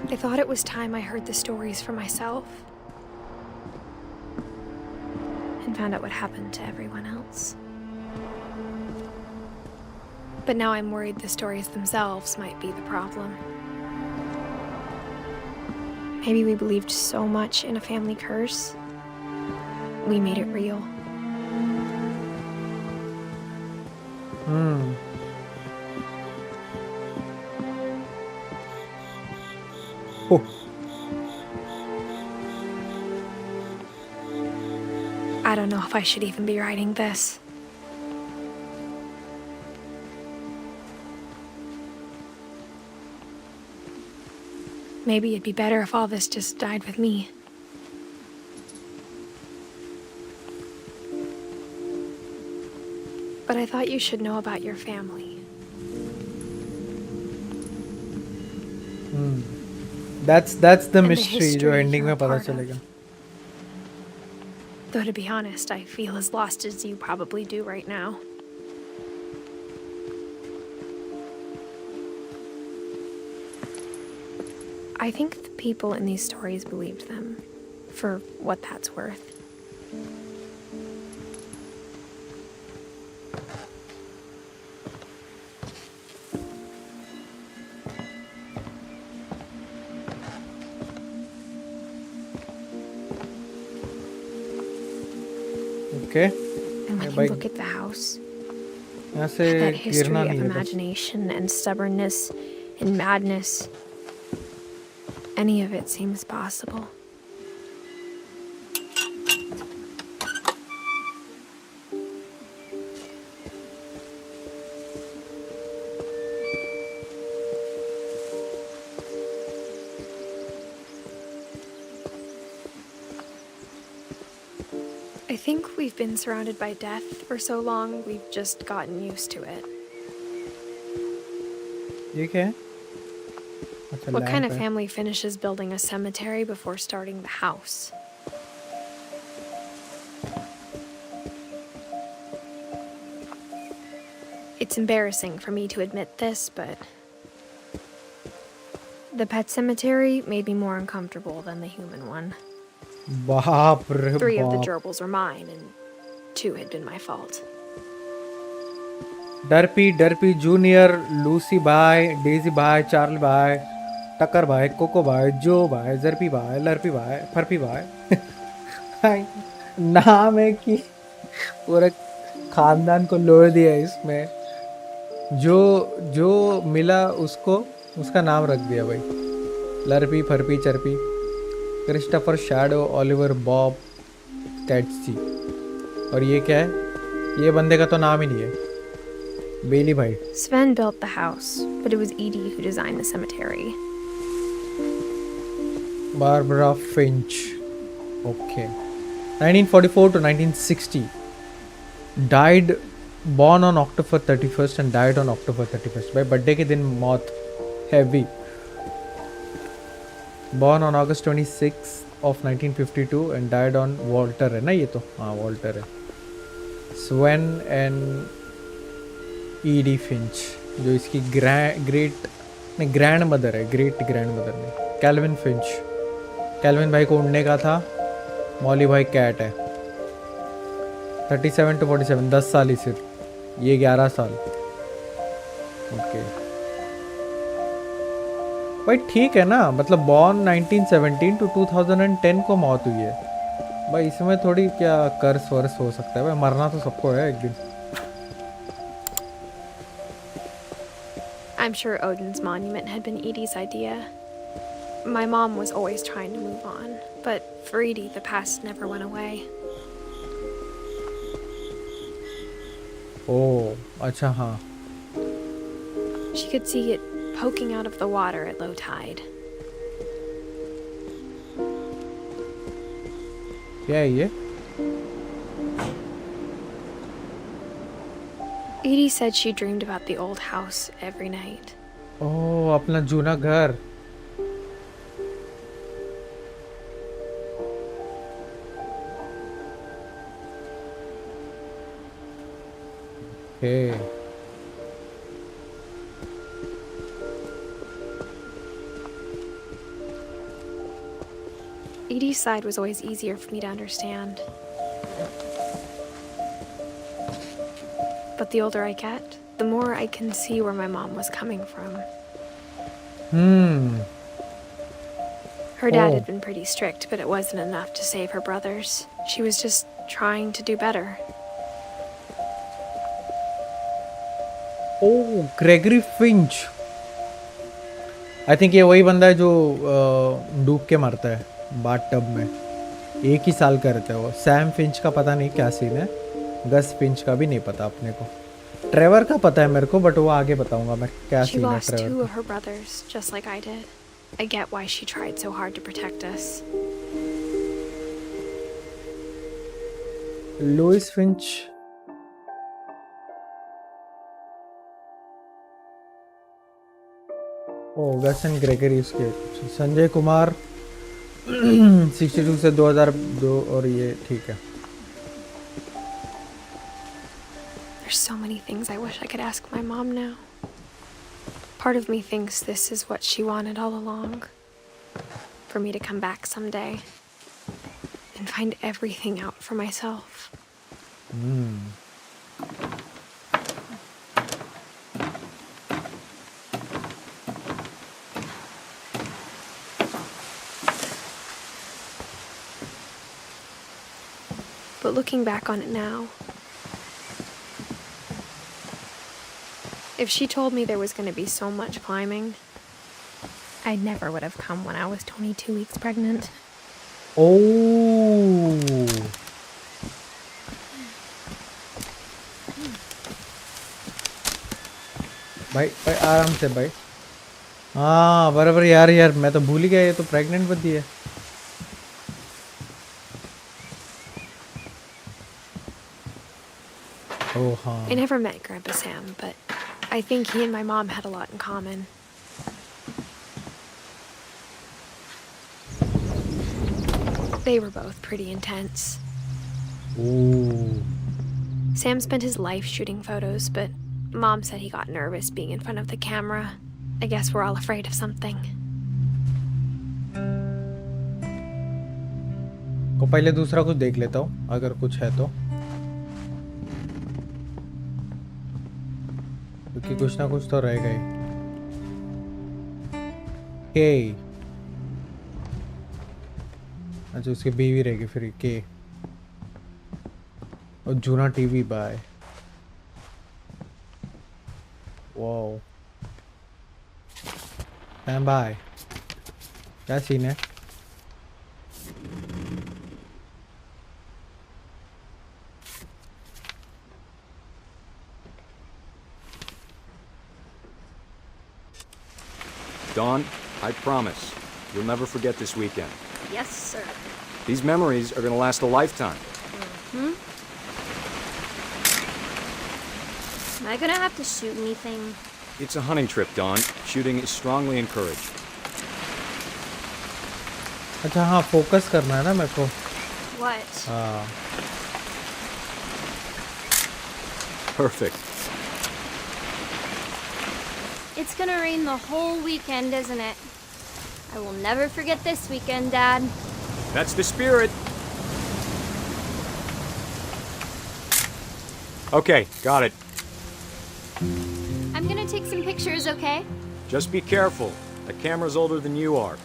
I thought it was time I heard the stories for myself and found out what happened to everyone else. But now I'm worried the stories themselves might be the problem. Maybe we believed so much in a family curse, we made it real. Oh. I don't know if I should even be writing this. Maybe it'd be better if all this just died with me. But I thought you should know about your family. That's the And the mystery जो history ending you're में a पता part चलेगा. of. Though to be honest, I feel as lost as you probably do right now. I think the people in these stories believed them, for what that's worth. Okay. And when by you look at the house, यहाँ से that history गिरना of नहीं है बस. imagination and stubbornness and madness, any of it seems possible. I think we've been surrounded by death for so long, we've just gotten used to it. ये क्या है? अच्छा What kind lamp of है. family finishes building a cemetery before starting the house? It's embarrassing for me to admit this, but the pet cemetery made me more uncomfortable than the human one. बाप रे 3 of the बाप. gerbils were mine, and 2 had been my fault. Derpy junior, Lucy भाई, Daisy भाई, Charlie भाई, Tucker भाई, cocoa भाई, जो भाई, जर्पी भाई, लर्पी भाई, फर्पी भाई. नाम है कि पूरे खानदान को लोड़ दिया इसमें. जो मिला उसको उसका नाम रख दिया भाई. Lerpy, Ferpy, Cherpy. Christopher, Shadow, Oliver, Bob, Catsy. और ये क्या है? ये बंदे का तो नाम ही नहीं है. बेली भाई. Sven built the house, but it was Edie who designed the cemetery. Barbara Finch. Okay. 1944 to 1960. Born on October 31st and died on October 31st. भाई बर्थडे के दिन मौत. Heavy. Born on August 26th of 1952 and died on Walter है ना ये तो. हाँ Walter है. Sven and Edith Finch जो इसकी ग्रैंड मदर है. ग्रेट ग्रैंड मदर नहीं. Calvin Finch. कैल्विन भाई को उड़ने का था. मॉली भाई कैट है. 37 to 47 10 साल ही सिर्फ. ये 11 साल. ओके भाई ठीक है ना. मतलब बॉर्न 1917 to 2010 को मौत हुई है भाई. इसमें थोड़ी क्या कर्स वर्स हो सकता है भाई. मरना तो सबको है एक दिन. I'm sure Odin's monument had been Edie's idea. My mom was always trying to move on, but for Edie, the past never went away. Oh, अच्छा हाँ. She could see it poking out of the water at low tide. क्या है ये? Edie said she dreamed about the old house every night. ओह अपना जूना घर. Hey. Edie's side was always easier for me to understand. But the older I get, the more I can see where my mom was coming from. Her dad had been pretty strict, but it wasn't enough to save her brothers. She was just trying to do better. Oh, Gregory Finch. I think ये वही बंदा है जो डूब के मरता है bathtub में. एक ही साल का रहता है वो. सैम फिंच का पता नहीं क्या सीन है. गस फिंच का भी नहीं पता अपने को. ट्रेवर का पता है मेरे को, बट वो आगे बताऊंगा मैं क्या She सीन है lost two Trevor of her brothers, just like I did. I get why she tried so hard to protect us. Lewis Finch. Oh Gus and Gregory उसके. संजय कुमार 62 से 2002 और ये ठीक है. There's so many things I wish I could ask my mom now. Part of me thinks this is what she wanted all along. For me to come back someday and find everything out for myself. But looking back on it now, if she told me there was going to be so much climbing, I never would have come when I was 22 weeks pregnant. Oh. भाई भाई आराम से भाई. हाँ बराबर यार मैं तो भूल ही गया, ये तो प्रेग्नेंट बंदी है. Oh, हाँ. I never met Grandpa Sam, but I think he and my mom had a lot in common. They were both pretty intense. Ooh. Sam spent his life shooting photos, but Mom said he got nervous being in front of the camera. I guess we're all afraid of something. को पहले दूसरा कुछ देख लेता हूँ अगर कुछ है तो, क्योंकि कुछ ना कुछ तो रहेगा ही. के अच्छा उसकी बीवी रहेगी फिर के. और जूना TV bye. Wow. Stand by. क्या सीन है? Dawn, I promise, you'll never forget this weekend. Yes, sir. These memories are gonna last a lifetime. Am I gonna have to shoot anything? It's a hunting trip, Dawn. Shooting is strongly encouraged. अच्छा हाँ focus करना है ना मेरे को. What? हाँ. Perfect. It's gonna rain the whole weekend, isn't it? I will never forget this weekend, Dad. That's the spirit. Okay, got it. I'm gonna take some pictures, okay? Just be careful. The camera's older than you are.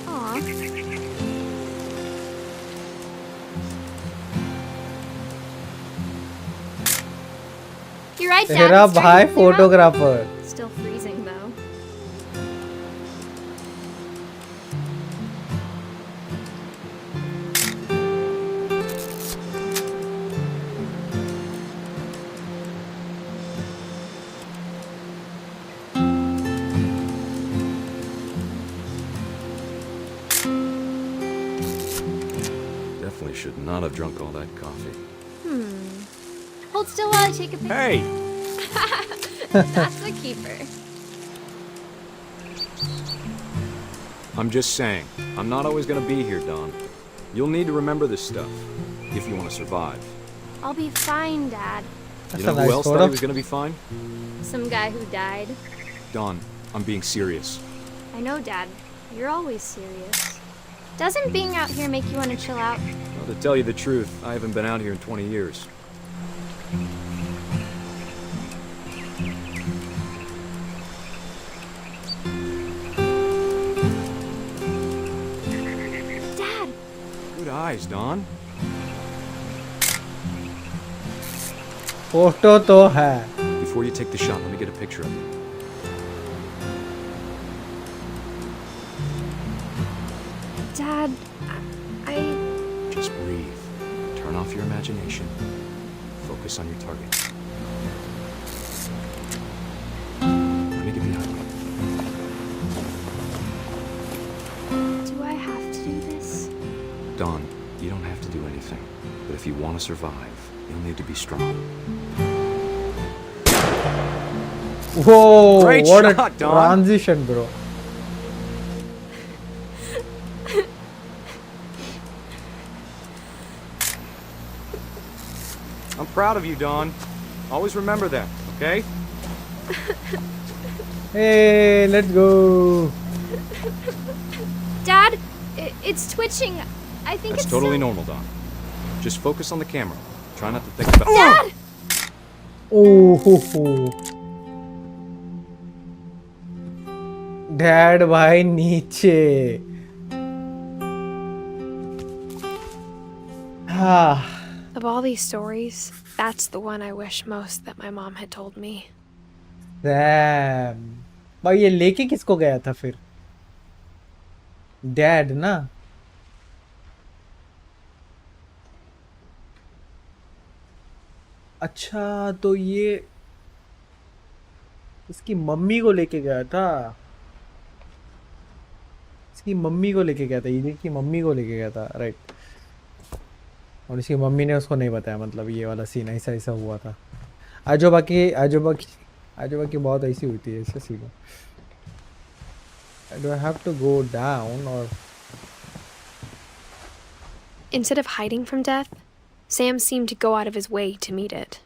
Aw. You're right, Dad. तेरा it's starting भाई to clear up. Photographer. Still freezing, though. Definitely should not have drunk all that coffee. Hold still while I take a picture. Hey! That's a keeper. I'm just saying, I'm not always gonna be here, Dawn. You'll need to remember this stuff, if you want to survive. I'll be fine, Dad. You That's know a who nice else thought photo. he was gonna be fine? Some guy who died. Dawn, I'm being serious. I know, Dad. You're always serious. Doesn't being out here make you want to chill out? Well, to tell you the truth, I haven't been out here in 20 years. Dad! Good eyes, Don. Photo तो है. Before you take the shot, let me get a picture of you. Dad, I... Just breathe. Turn off your imagination. Focus on your target. Let me give you a hug. Do I have to do this? Don, you don't have to do anything. But if you want to survive, you'll need to be strong. Whoa! Great What shot, a Don. transition, bro. I'm proud of you, Don. Always remember that, okay? Hey, let's go. Dad, it's twitching. I think That's it's totally so... normal, Don. Just focus on the camera. Try not to think about... Dad! Oh, ho, ho. Dad, भाई नीचे. Ah. Of all these stories, that's the one I wish most that my mom had told me. Damn. भाई ये लेके किसको गया था फिर? Dad ना? अच्छा तो ये इसकी मम्मी को लेके गया था. इसकी मम्मी को लेके गया था. ईदित की मम्मी को लेके गया था, राइट. और इसकी मम्मी ने उसको नहीं बताया, मतलब ये वाला सीन ऐसा ऐसा हुआ था. आजोबा की बहुत ऐसी हुई थी ऐसे scene. Do I have to go down or? Instead of hiding from death, Sam seemed to go out of his way to meet it.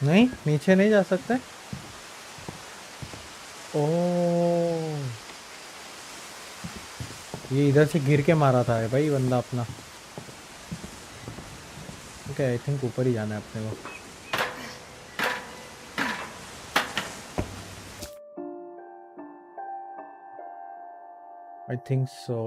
नहीं, नीचे नहीं जा सकते. ओह, ये इधर से गिर के मारा था है भाई बंदा अपना. ओके, आई थिंक ऊपर ही जाना है अपने को. I think so.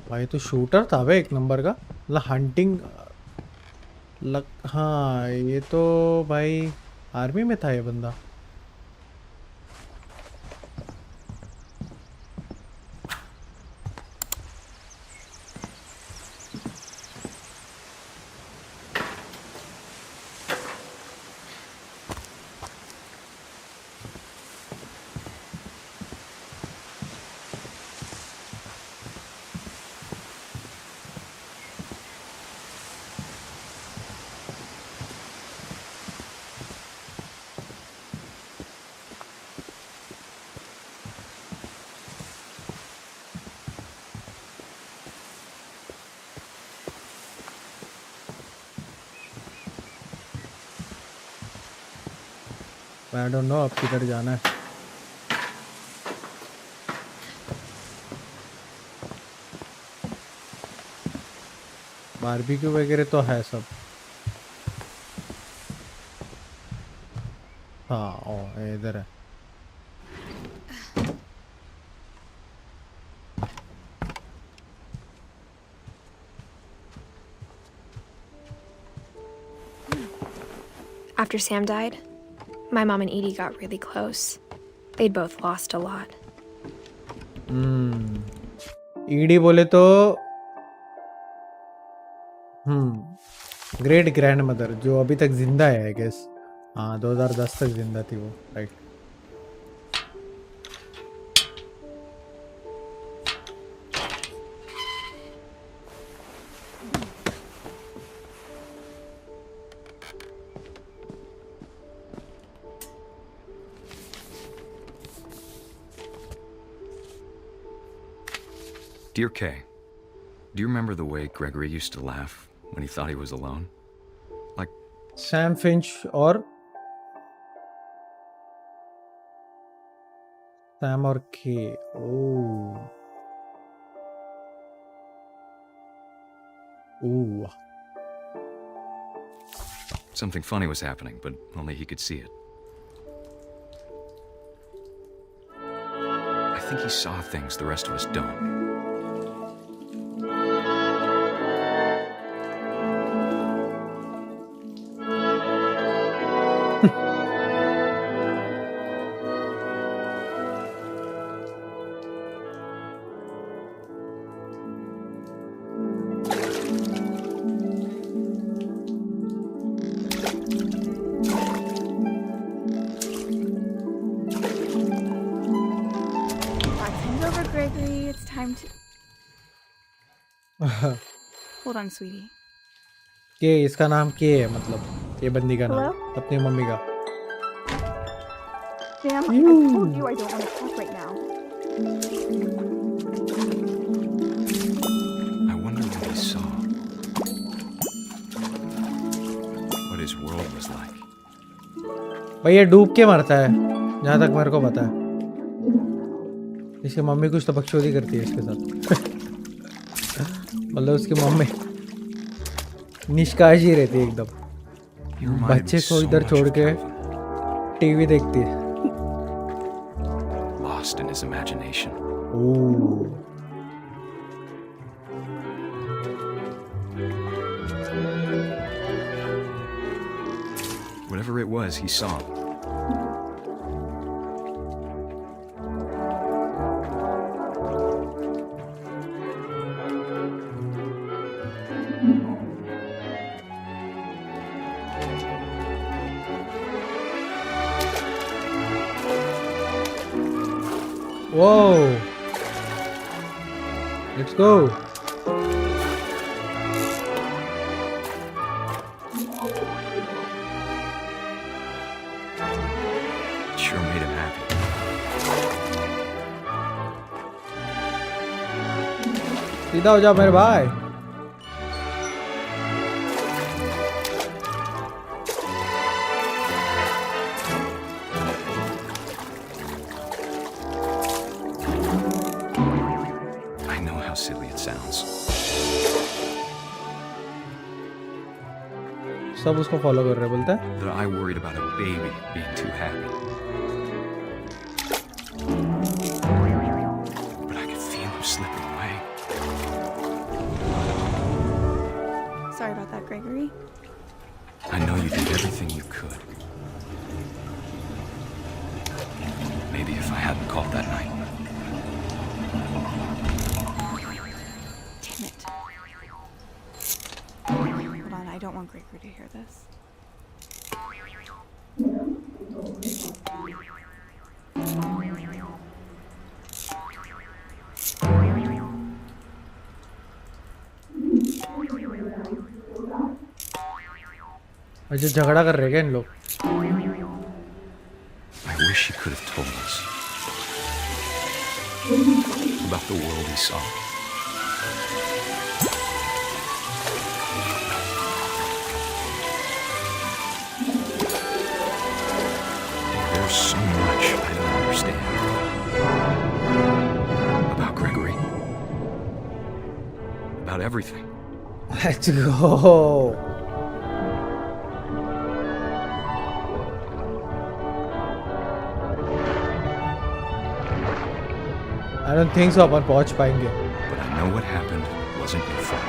भाई तो शूटर था बे एक नंबर का. मतलब हंटिंग हाँ, ये तो भाई आर्मी में था ये बंदा. आई डोंट नो अब किधर जाना है. बारबेक्यू वगैरह तो है सब। हाँ ओ इधर है। After Sam died, my mom and Edie got really close. They'd both lost a lot. ED बोले तो ग्रेट ग्रैंड मदर जो अभी तक जिंदा है आई गेस। हाँ 2010 तक जिंदा थी वो, right. Dear Kay, do you remember the way Gregory used to laugh when he thought he was alone? Like Sam Finch और सैम और के। ओह something funny was happening, but only he could see it. I think he saw things the rest of us don't. Gregory, it's time to... Hold on, sweetie. के इसका नाम के है, मतलब ये बंदी का नाम अपनी मम्मी का। Sam, I told you I don't want to talk right now. I wonder what he saw. What his world was like. भाई ये डूब के मरता है जहाँ तक मेरे को पता है। इसकी मम्मी कुछ तो बकचोदी करती है इसके साथ। मतलब उसकी मम्मी निष्काळजी रहती है एकदम। बच्चे को इधर छोड़ के टीवी देखती है। Lost in his imagination. Whatever it was, he saw. Whoa! Let's go! Sure made him happy. सीधा हो जाओ मेरे भाई। I know how silly it sounds. सब उसको फॉलो कर रहे बोलता है। That I worried about a baby being too happy. But I could feel him slipping away. Sorry about that, Gregory. I know you did everything you could. Maybe if I hadn't called that night. Damn it. Hold on, I don't want Gregory to hear this. अच्छा झगड़ा कर रहे हैं क्या इन लोग? I wish he could have told us about the world he saw. There's so much I don't understand about Gregory, about everything. Let's go. I don't think so अपन पहुंच पाएंगे. But I know what happened wasn't your fault.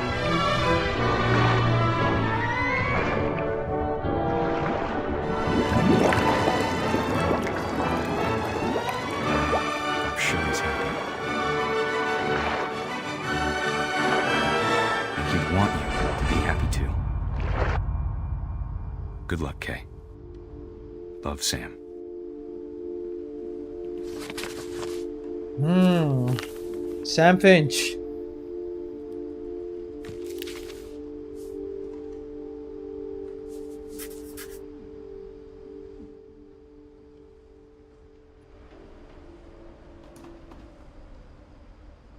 I'm sure he's happy. And he'd want you to be happy too. Good luck, Kay. Love, Sam. Sam Finch.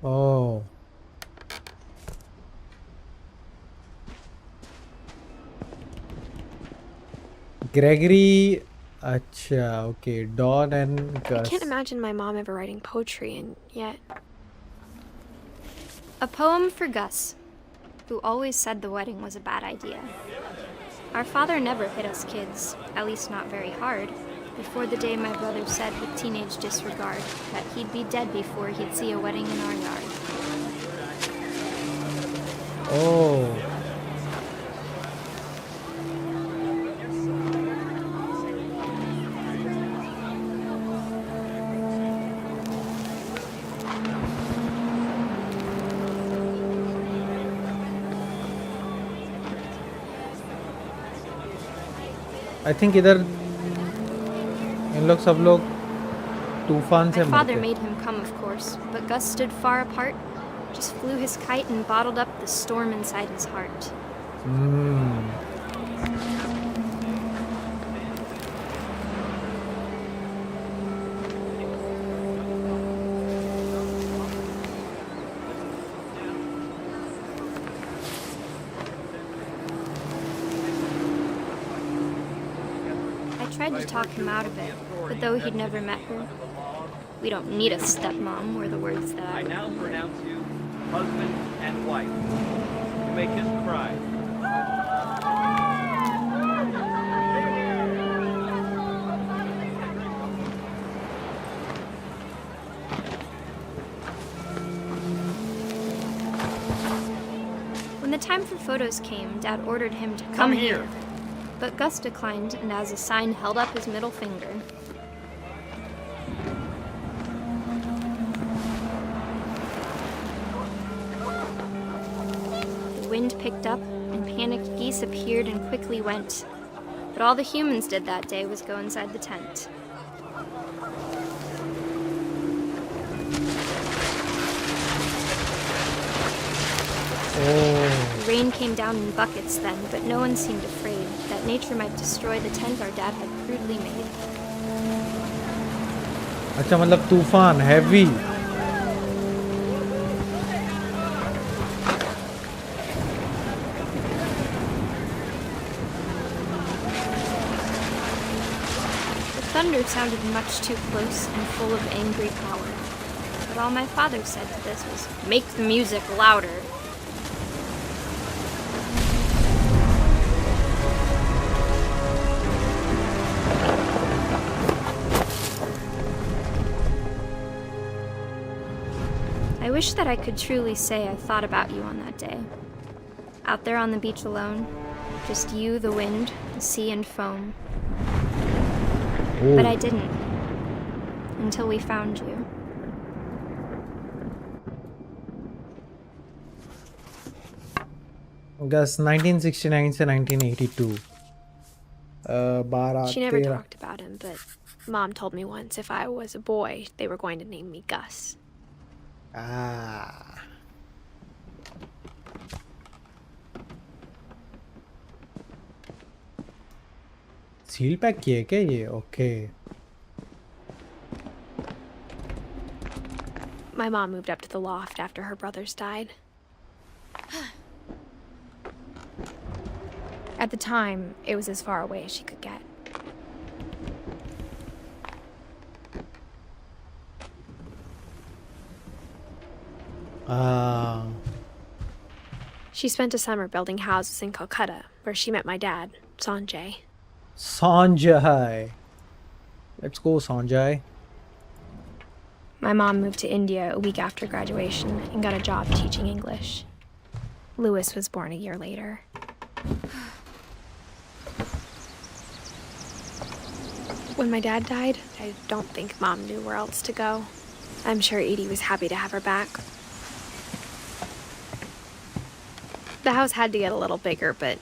Oh. Gregory. Acha, okay. Dawn and I Gus. can't imagine my mom ever writing poetry, and yet. A poem for Gus, who always said the wedding was a bad idea. Our father never hit us kids, at least not very hard, before the day my brother said with teenage disregard that he'd be dead before he'd see a wedding in our yard. Oh. I think इधर इन लोग सब लोग तूफान से My father मरते. made him come, of course, but Gus stood far apart, just flew his kite and bottled up the storm inside his heart. I tried to talk him out of it, but though he'd never met her, we don't need a stepmom were the words that I now pronounce you husband and wife. You may kiss the bride. When the time for photos came, Dad ordered him to come here. But Gus declined, and as a sign held up his middle finger. The wind picked up, and panicked geese appeared and quickly went. But all the humans did that day was go inside the tent. The rain came down in buckets then, but no one seemed afraid that nature might destroy the tent our dad had crudely made. अच्छा मतलब तूफान heavy. The thunder sounded much too close and full of angry power. But all my father said to this was, "Make the music louder." I wish that I could truly say I thought about you on that day. Out there on the beach alone, just you, the wind, the sea, and foam. But I didn't. Until we found you. Gus 1969 से 1982. 12 She never 13. talked about him, but Mom told me once if I was a boy, they were going to name me Gus. Ah. Seal pack किए क्या ये? Okay. My mom moved up to the loft after her brothers died. At the time, it was as far away as she could get. She spent a summer building houses in Calcutta, where she met my dad, Sanjay. Sanjay. Let's go, Sanjay. My mom moved to India a week after graduation and got a job teaching English. Louis was born a year later. When my dad died, I don't think Mom knew where else to go. I'm sure Edie was happy to have her back. The house had to get a little bigger, but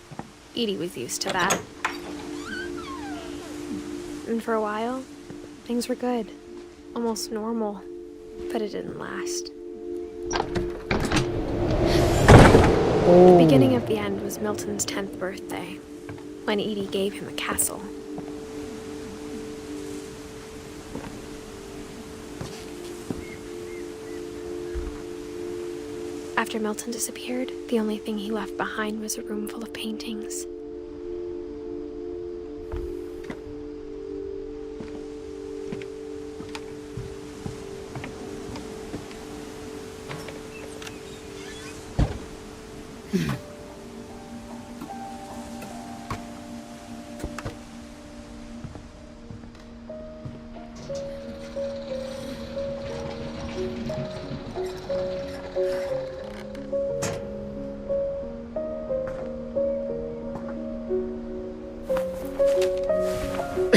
Edie was used to that. And for a while, things were good. Almost normal. But it didn't last. The beginning of the end was Milton's 10th birthday, when Edie gave him a castle. After Milton disappeared, the only thing he left behind was a room full of paintings.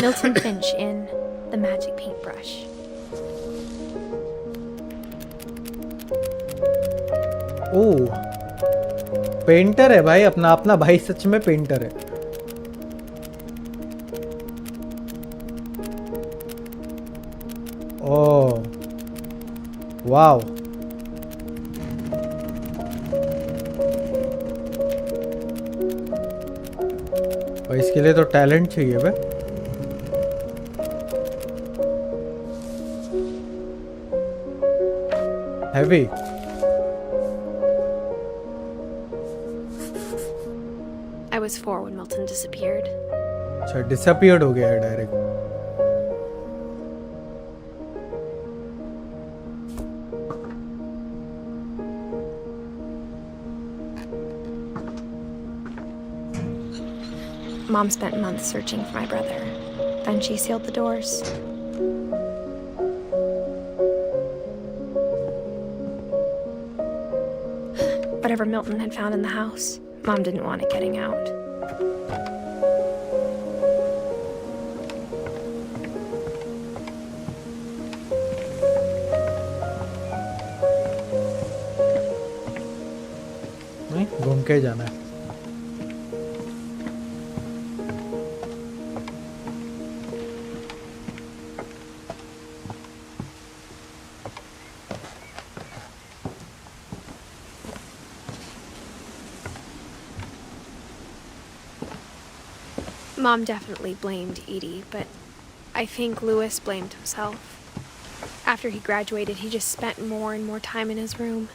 Milton Finch in The Magic Paintbrush. Oh, painter है भाई, अपना अपना भाई सच में painter है. ओह, वाव. भाई इसके लिए तो टैलेंट चाहिए भाई. Heavy. I was 4 when Milton disappeared. अच्छा, disappeared हो गया है direct. Mom spent months searching for my brother. Then she sealed the doors. Whatever Milton had found in the house, Mom didn't want it getting out. नहीं, घूम के जाना है. Mom definitely blamed Edie, but I think Louis blamed himself. After he graduated, he just spent more and more time in his room.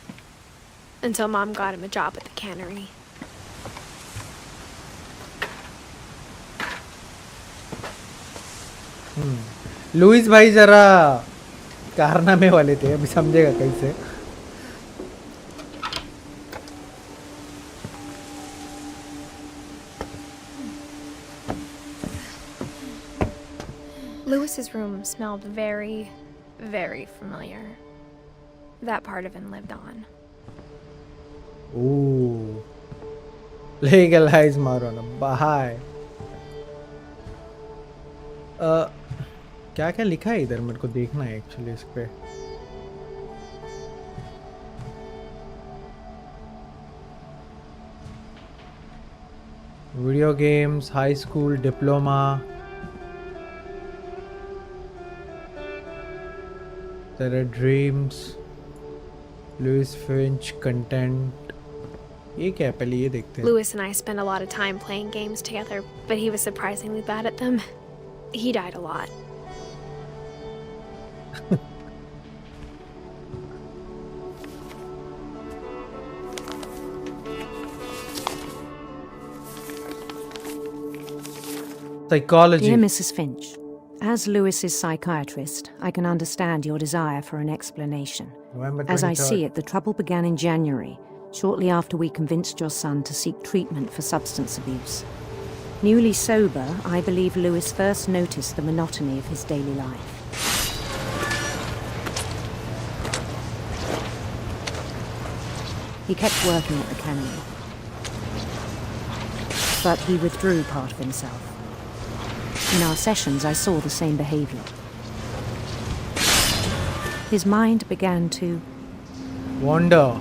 Until Mom got him a job at the cannery. Lewis भाई जरा कारनामे वाले थे, अभी समझेगा कैसे. Louis's room smelled very, very familiar. That part of him lived on. Ooh. Legalize marijuana. Bye. क्या क्या लिखा है इधर, मेरे को देखना है एक्चुअली इस पे. Video games, high school diploma, तेरे ड्रीम्स, लुइस फिंच कंटेंट. ये क्या है, पहले ये देखते हैं. Louis and I spent a lot of time playing games together, but he was surprisingly bad at them. He died a lot. Psychology. Dear Mrs. Finch, as Louis's psychiatrist, I can understand your desire for an explanation. As I see it, the trouble began in January, shortly after we convinced your son to seek treatment for substance abuse. Newly sober, I believe Lewis first noticed the monotony of his daily life. He kept working at the cannery, but he withdrew part of himself. In our sessions, I saw the same behavior. His mind began to wander.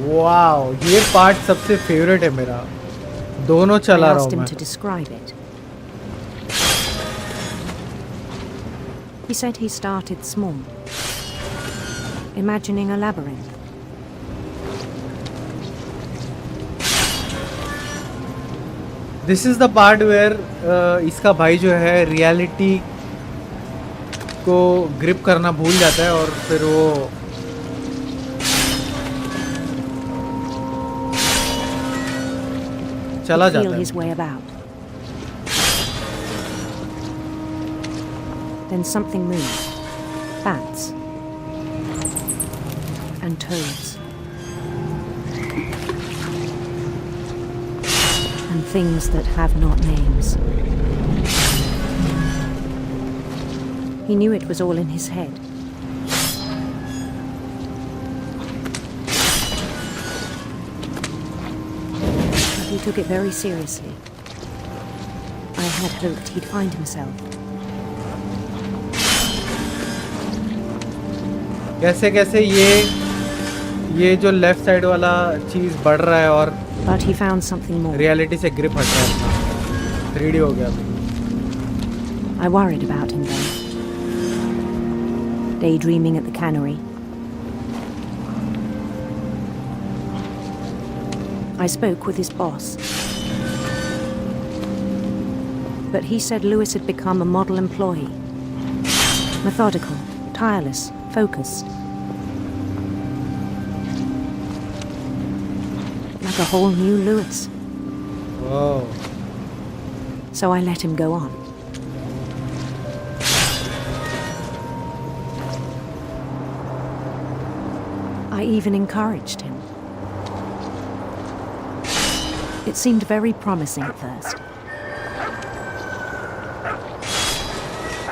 Wow, ये part सबसे favourite है मेरा. दोनों चला I रहा asked हूँ him मैं. to describe it. He said he started small, imagining a labyrinth. This is the part where इसका भाई जो है रियलिटी को ग्रिप करना भूल जाता है और फिर वो चला Feel जाता his है. way about. Then something moved. Bats and toads and things that have not names. He knew it was all in his head. But he took it very seriously. I had hoped he'd find himself. कैसे कैसे ये जो left side वाला चीज बढ़ रहा है और But he found something more. Reality से ग्रिप हट रहा है अपना. 3D हो गया अभी. I worried about him then. Daydreaming at the cannery. I spoke with his boss. But he said Lewis had become a model employee. Methodical, tireless, focused. Like a whole new Lewis. Whoa. So I let him go on. I even encouraged him. It seemed very promising at first.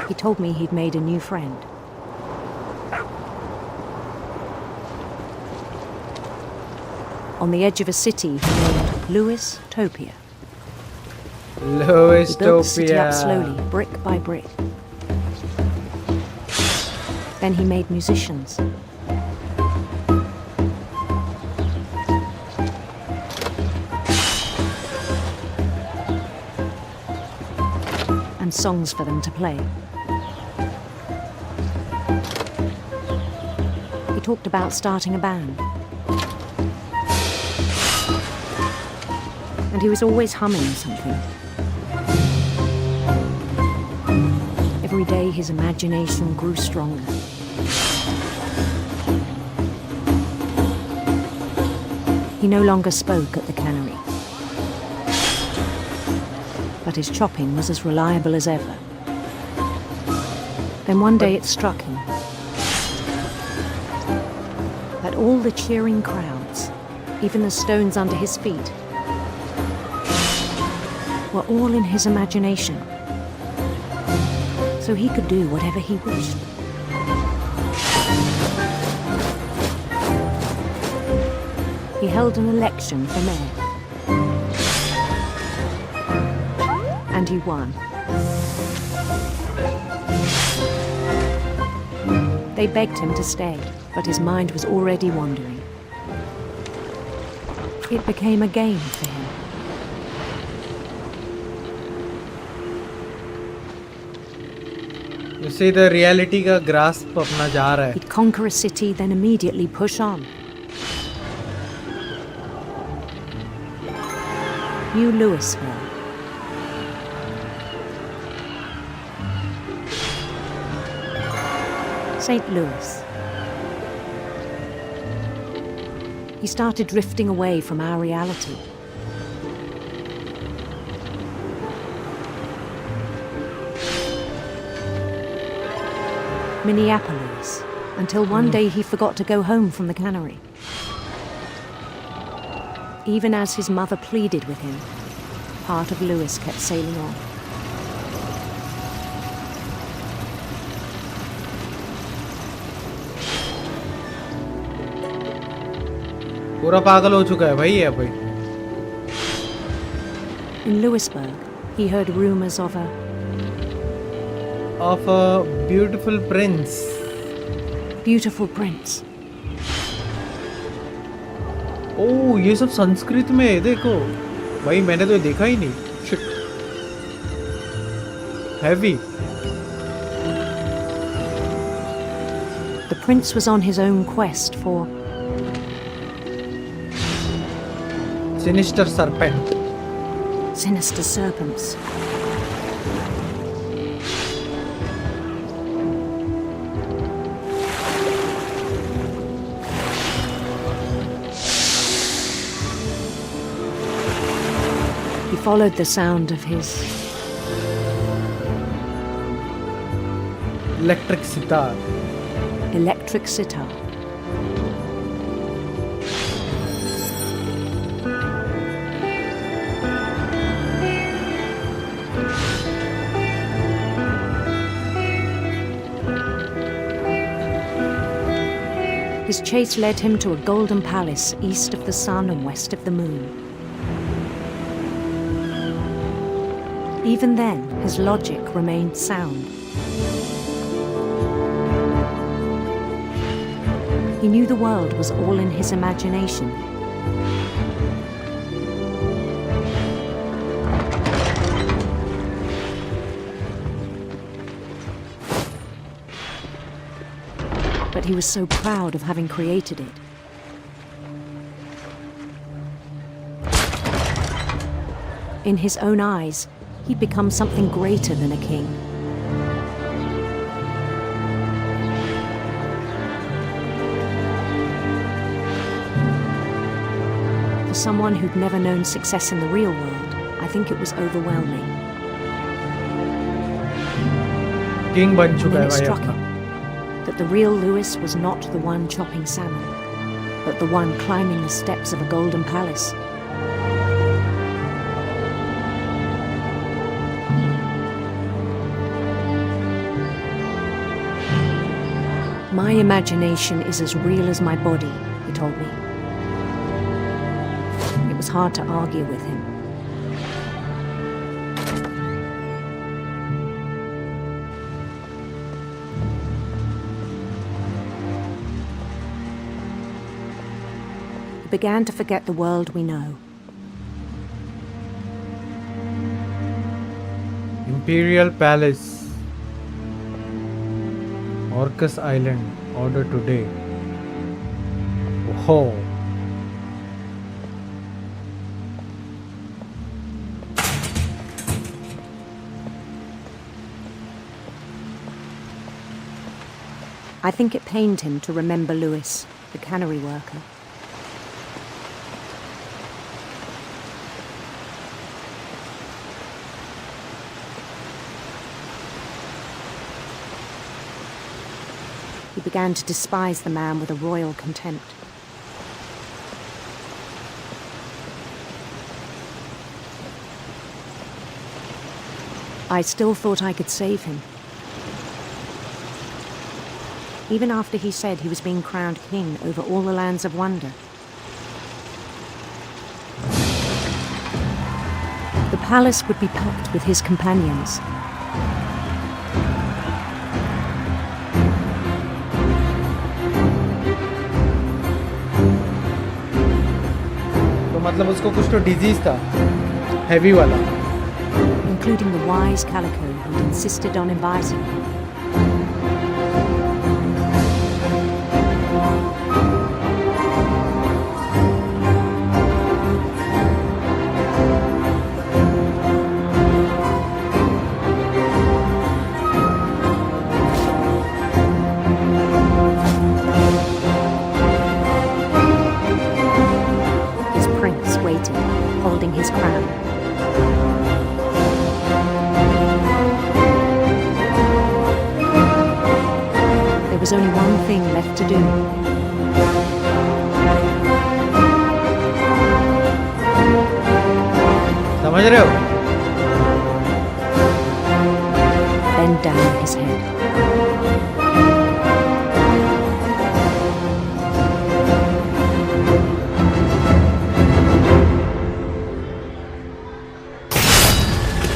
He told me he'd made a new friend. On the edge of a city he named Lewis-topia. He built the city up slowly, brick by brick. Then he made musicians. And songs for them to play. He talked about starting a band. And he was always humming something. Every day his imagination grew stronger. He no longer spoke at the cannery. But his chopping was as reliable as ever. Then one day it struck him that all the cheering crowds, even the stones under his feet, were all in his imagination. So he could do whatever he wished. He held an election for mayor. And he won. They begged him to stay, but his mind was already wandering. It became a game for him. You see the reality का grasp अपना जा रहा है. He'd conquer a city, then immediately push on. New Louisville. St. Louis. He started drifting away from our reality. Minneapolis, until one day he forgot to go home from the cannery. Even as his mother pleaded with him, part of Louis kept sailing on. पूरा पागल हो चुका है भाई ये भाई. In Louisburg, he heard rumors of a beautiful prince. Beautiful prince. ओह ये सब संस्कृत में है देखो भाई मैंने तो ये देखा ही नहीं. Shit. Heavy. The prince was on his own quest for Sinister serpent. Sinister serpents. He followed the sound of his electric sitar. Electric sitar. His chase led him to a golden palace east of the sun and west of the moon. Even then, his logic remained sound. He knew the world was all in his imagination. But he was so proud of having created it. In his own eyes, he'd become something greater than a king. For someone who'd never known success in the real world, I think it was overwhelming. King बन And चुका then है it भाई struck अपना. him that the real Louis was not the one chopping salmon, but the one climbing the steps of a golden palace. My imagination is as real as my body, he told me. It was hard to argue with him. He began to forget the world we know. Imperial Palace. Orcas Island. Order today. Oh. I think it pained him to remember Louis, the cannery worker. He began to despise the man with a royal contempt. I still thought I could save him. Even after he said he was being crowned king over all the lands of wonder. The palace would be packed with his companions. तो मतलब उसको कुछ तो disease था heavy वाला. Including the wise Calico who insisted on inviting him. His prince waited, holding his crown. was only one thing left to do. समझ रहे हो? Bend down his head.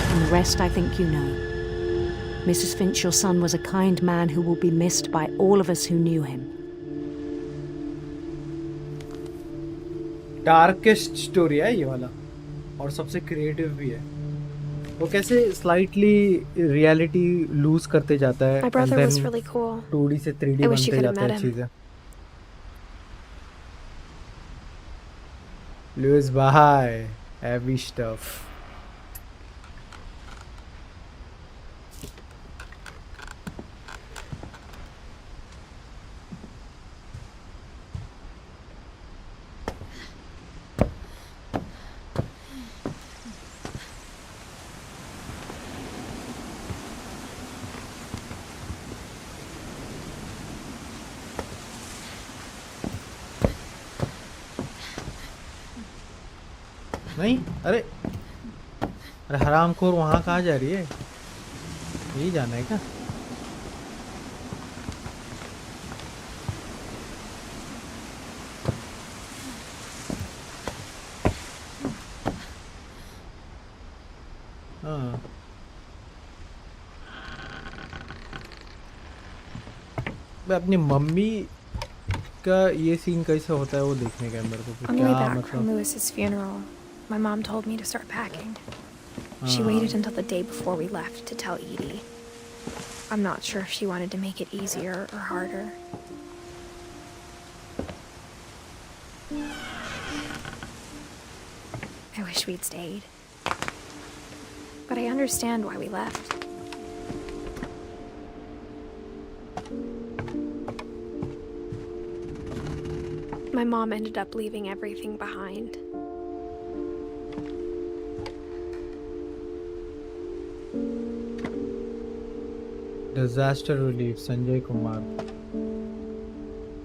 And the rest I think you know. Mrs. Finch, your son was a kind man who will be missed by all of us who knew him. Darkest story है ये वाला और सबसे creative भी है. वो कैसे slightly reality loose करते जाता है. My brother was really cool. 2D से 3D I wish you बनते could have जाता met है him. चीजें. Lewis भाई, heavy stuff. नहीं, अरे अरे हरामखोर वहाँ कहाँ जा रही है? यही जाना है क्या? हाँ मैं अपनी मम्मी का ये सीन कैसे होता है वो देखने का है मेरे को. On the way क्या back from मतलब Lewis's funeral, my mom told me to start packing. She waited until the day before we left to tell Edie. I'm not sure if she wanted to make it easier or harder. I wish we'd stayed. But I understand why we left. My mom ended up leaving everything behind. Disaster relief, Sanjay Kumar.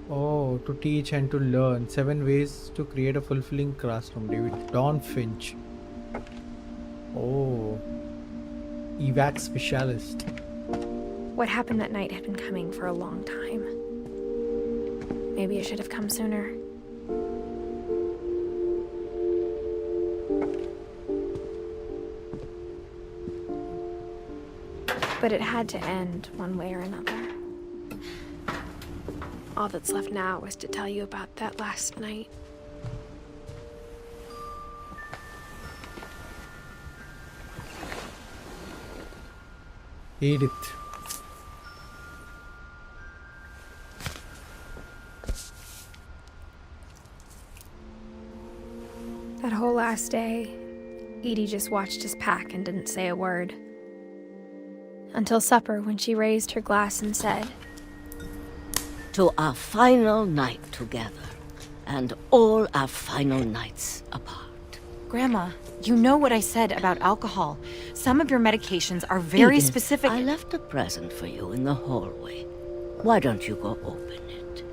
Oh, to teach and to learn. 7 ways to create a fulfilling classroom. David Don Finch. Oh, evac specialist. What happened that night had been coming for a long time. Maybe it should have come sooner. But it had to end one way or another. All that's left now is to tell you about that last night. Edith. That whole last day, Edie just watched us pack and didn't say a word. Until supper, when she raised her glass and said, "To our final night together, and all our final nights apart." Grandma, you know what I said about alcohol. Some of your medications are very Edith, specific. I left a present for you in the hallway. Why don't you go open it?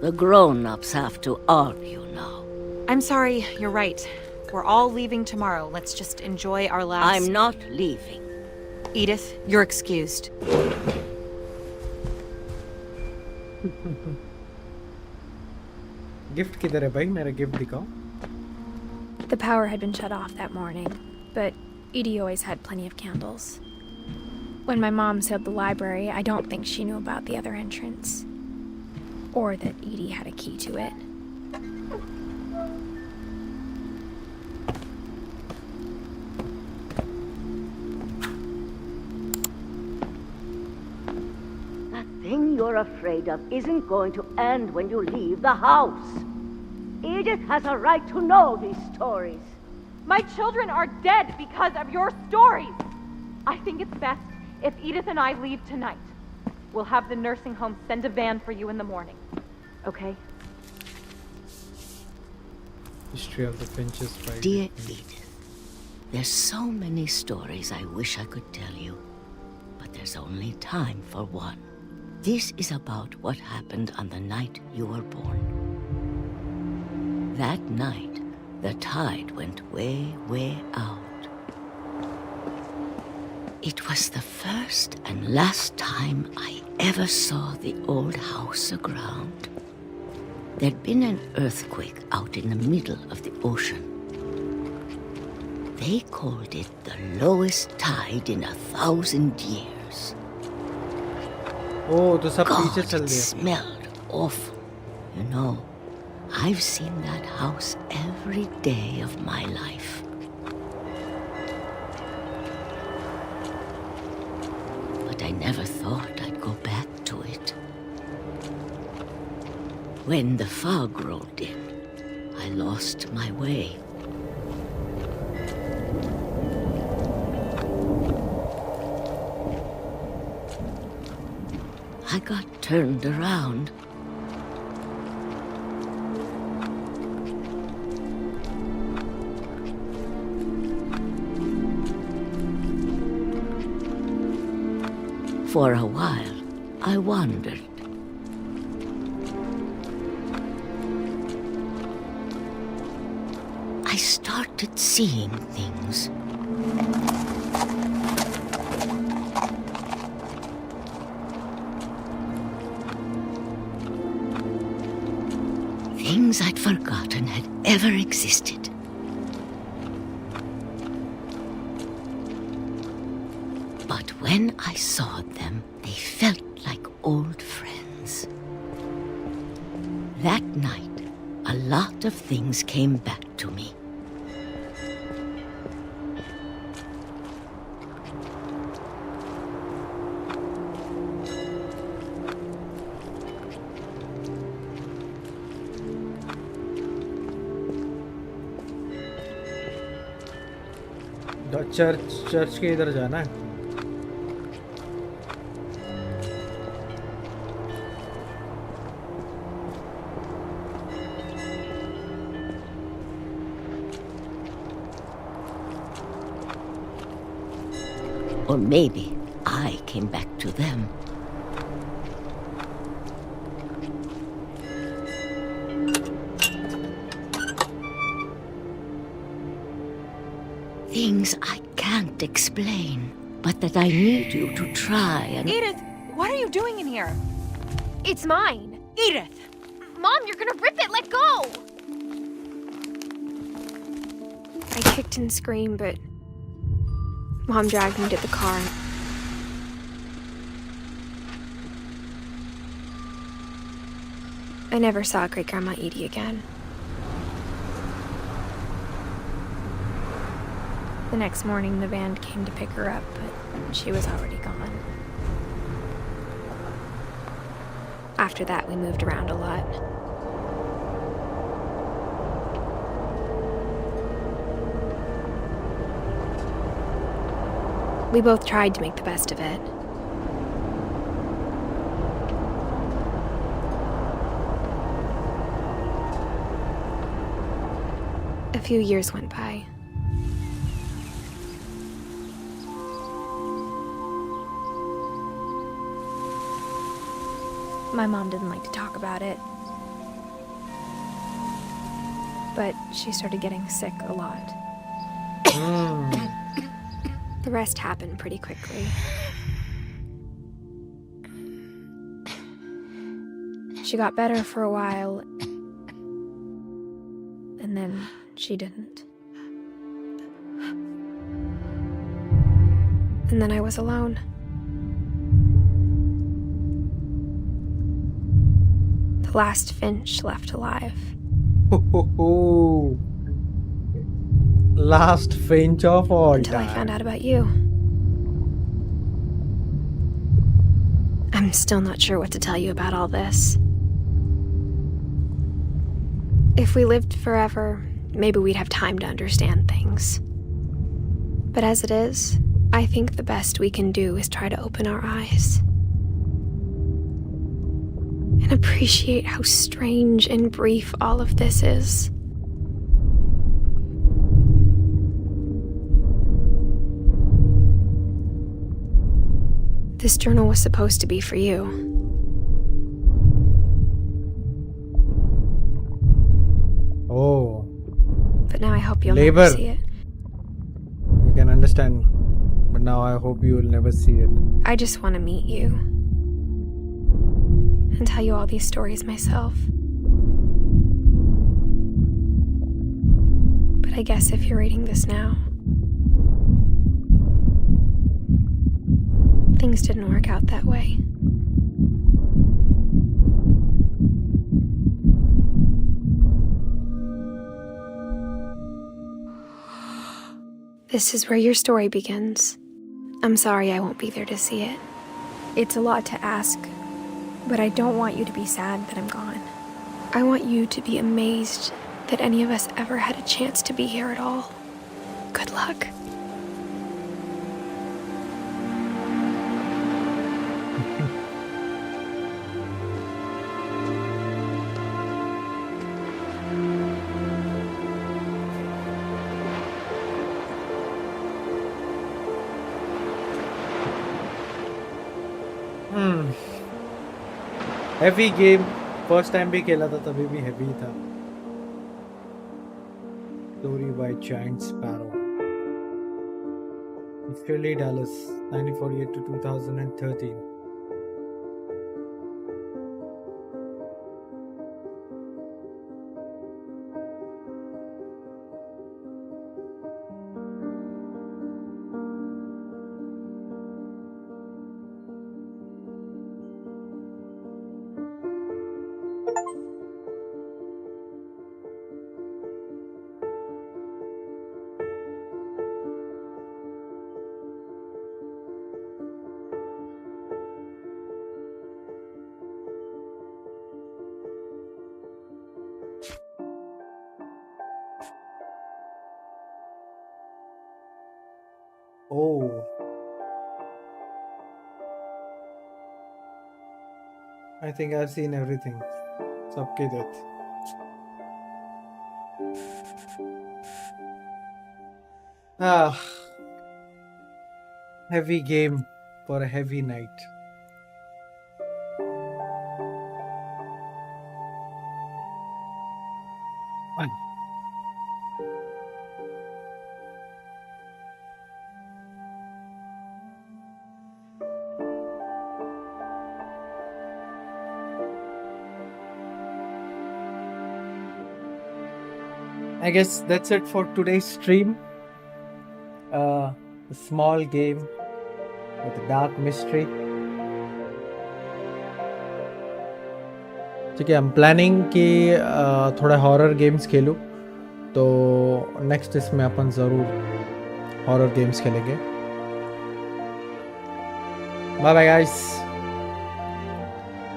The grown-ups have to argue now. I'm sorry, you're right. We're all leaving tomorrow. Let's just enjoy our last... I'm not leaving. Edith, you're excused. Gift किधर है भाई? मेरा gift दिखाओ. The power had been shut off that morning, but Edie always had plenty of candles. When my mom sealed the library, I don't think she knew about the other entrance. Or that Edie had a key to it. That thing you're afraid of isn't going to end when you leave the house. Edith has a right to know these stories. My children are dead because of your stories. I think it's best if Edith and I leave tonight. We'll have the nursing home send a van for you in the morning. Okay? History of the Finches fight. Dear Edith, there's so many stories I wish I could tell you, but there's only time for one. This is about what happened on the night you were born. That night, the tide went way, way out. It was the first and last time I ever saw the old house aground. There'd been an earthquake out in the middle of the ocean. They called it the lowest tide in 1,000 years. Oh, तो सब पीछे God, चल it दिया. smelled awful. You know, I've seen that house every day of my life. But I never thought I'd go back to it. When the fog rolled in, I lost my way. I got turned around. For a while, I wandered. I started seeing things. Things I'd forgotten had ever existed. But when I saw them, they felt like old friends. That night, a lot of things came back to me. Church के इधर जाना है. Or maybe I came back to them. Things I can't explain, but that I need you to try and... Edith, what are you doing in here? It's mine. Edith! Mom, you're gonna rip it! Let go! I kicked and screamed, but Mom dragged me to the car. I never saw Great-Grandma Edie again. The next morning, the band came to pick her up, but she was already gone. After that, we moved around a lot. We both tried to make the best of it. A few years went by. My mom didn't like to talk about it. But she started getting sick a lot. The rest happened pretty quickly. She got better for a while, and then she didn't. And then I was alone. The last Finch left alive. Last Finch of all Until time. I found out about you. I'm still not sure what to tell you about all this. If we lived forever, maybe we'd have time to understand things. But as it is, I think the best we can do is try to open our eyes. And appreciate how strange and brief all of this is. This journal was supposed to be for you. now I hope you'll Labor. never see it. You can understand, but now I hope you will never see it. I just want to meet you and tell you all these stories myself. But I guess if you're reading this now, things didn't work out that way. This is where your story begins. I'm sorry I won't be there to see it. It's a lot to ask, but I don't want you to be sad that I'm gone. I want you to be amazed that any of us ever had a chance to be here at all. Good luck. Heavy game. First time भी खेला था तभी भी heavy था. Story by Giant Sparrow. Philly, Dallas, 1948 to 2013. Oh. I think I've seen everything. सबके death. Ah. Heavy game for a heavy night. I guess that's it for today's stream. A small game with a dark mystery. ठीक है, I'm planning कि थोड़ा horror games खेलूँ, तो next इसमें अपन ज़रूर horror games खेलेंगे. Bye bye guys.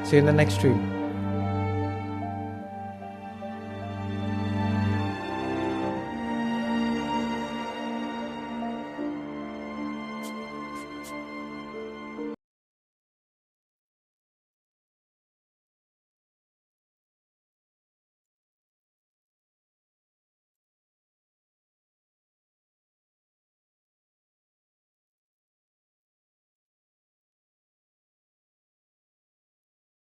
See you in the next stream.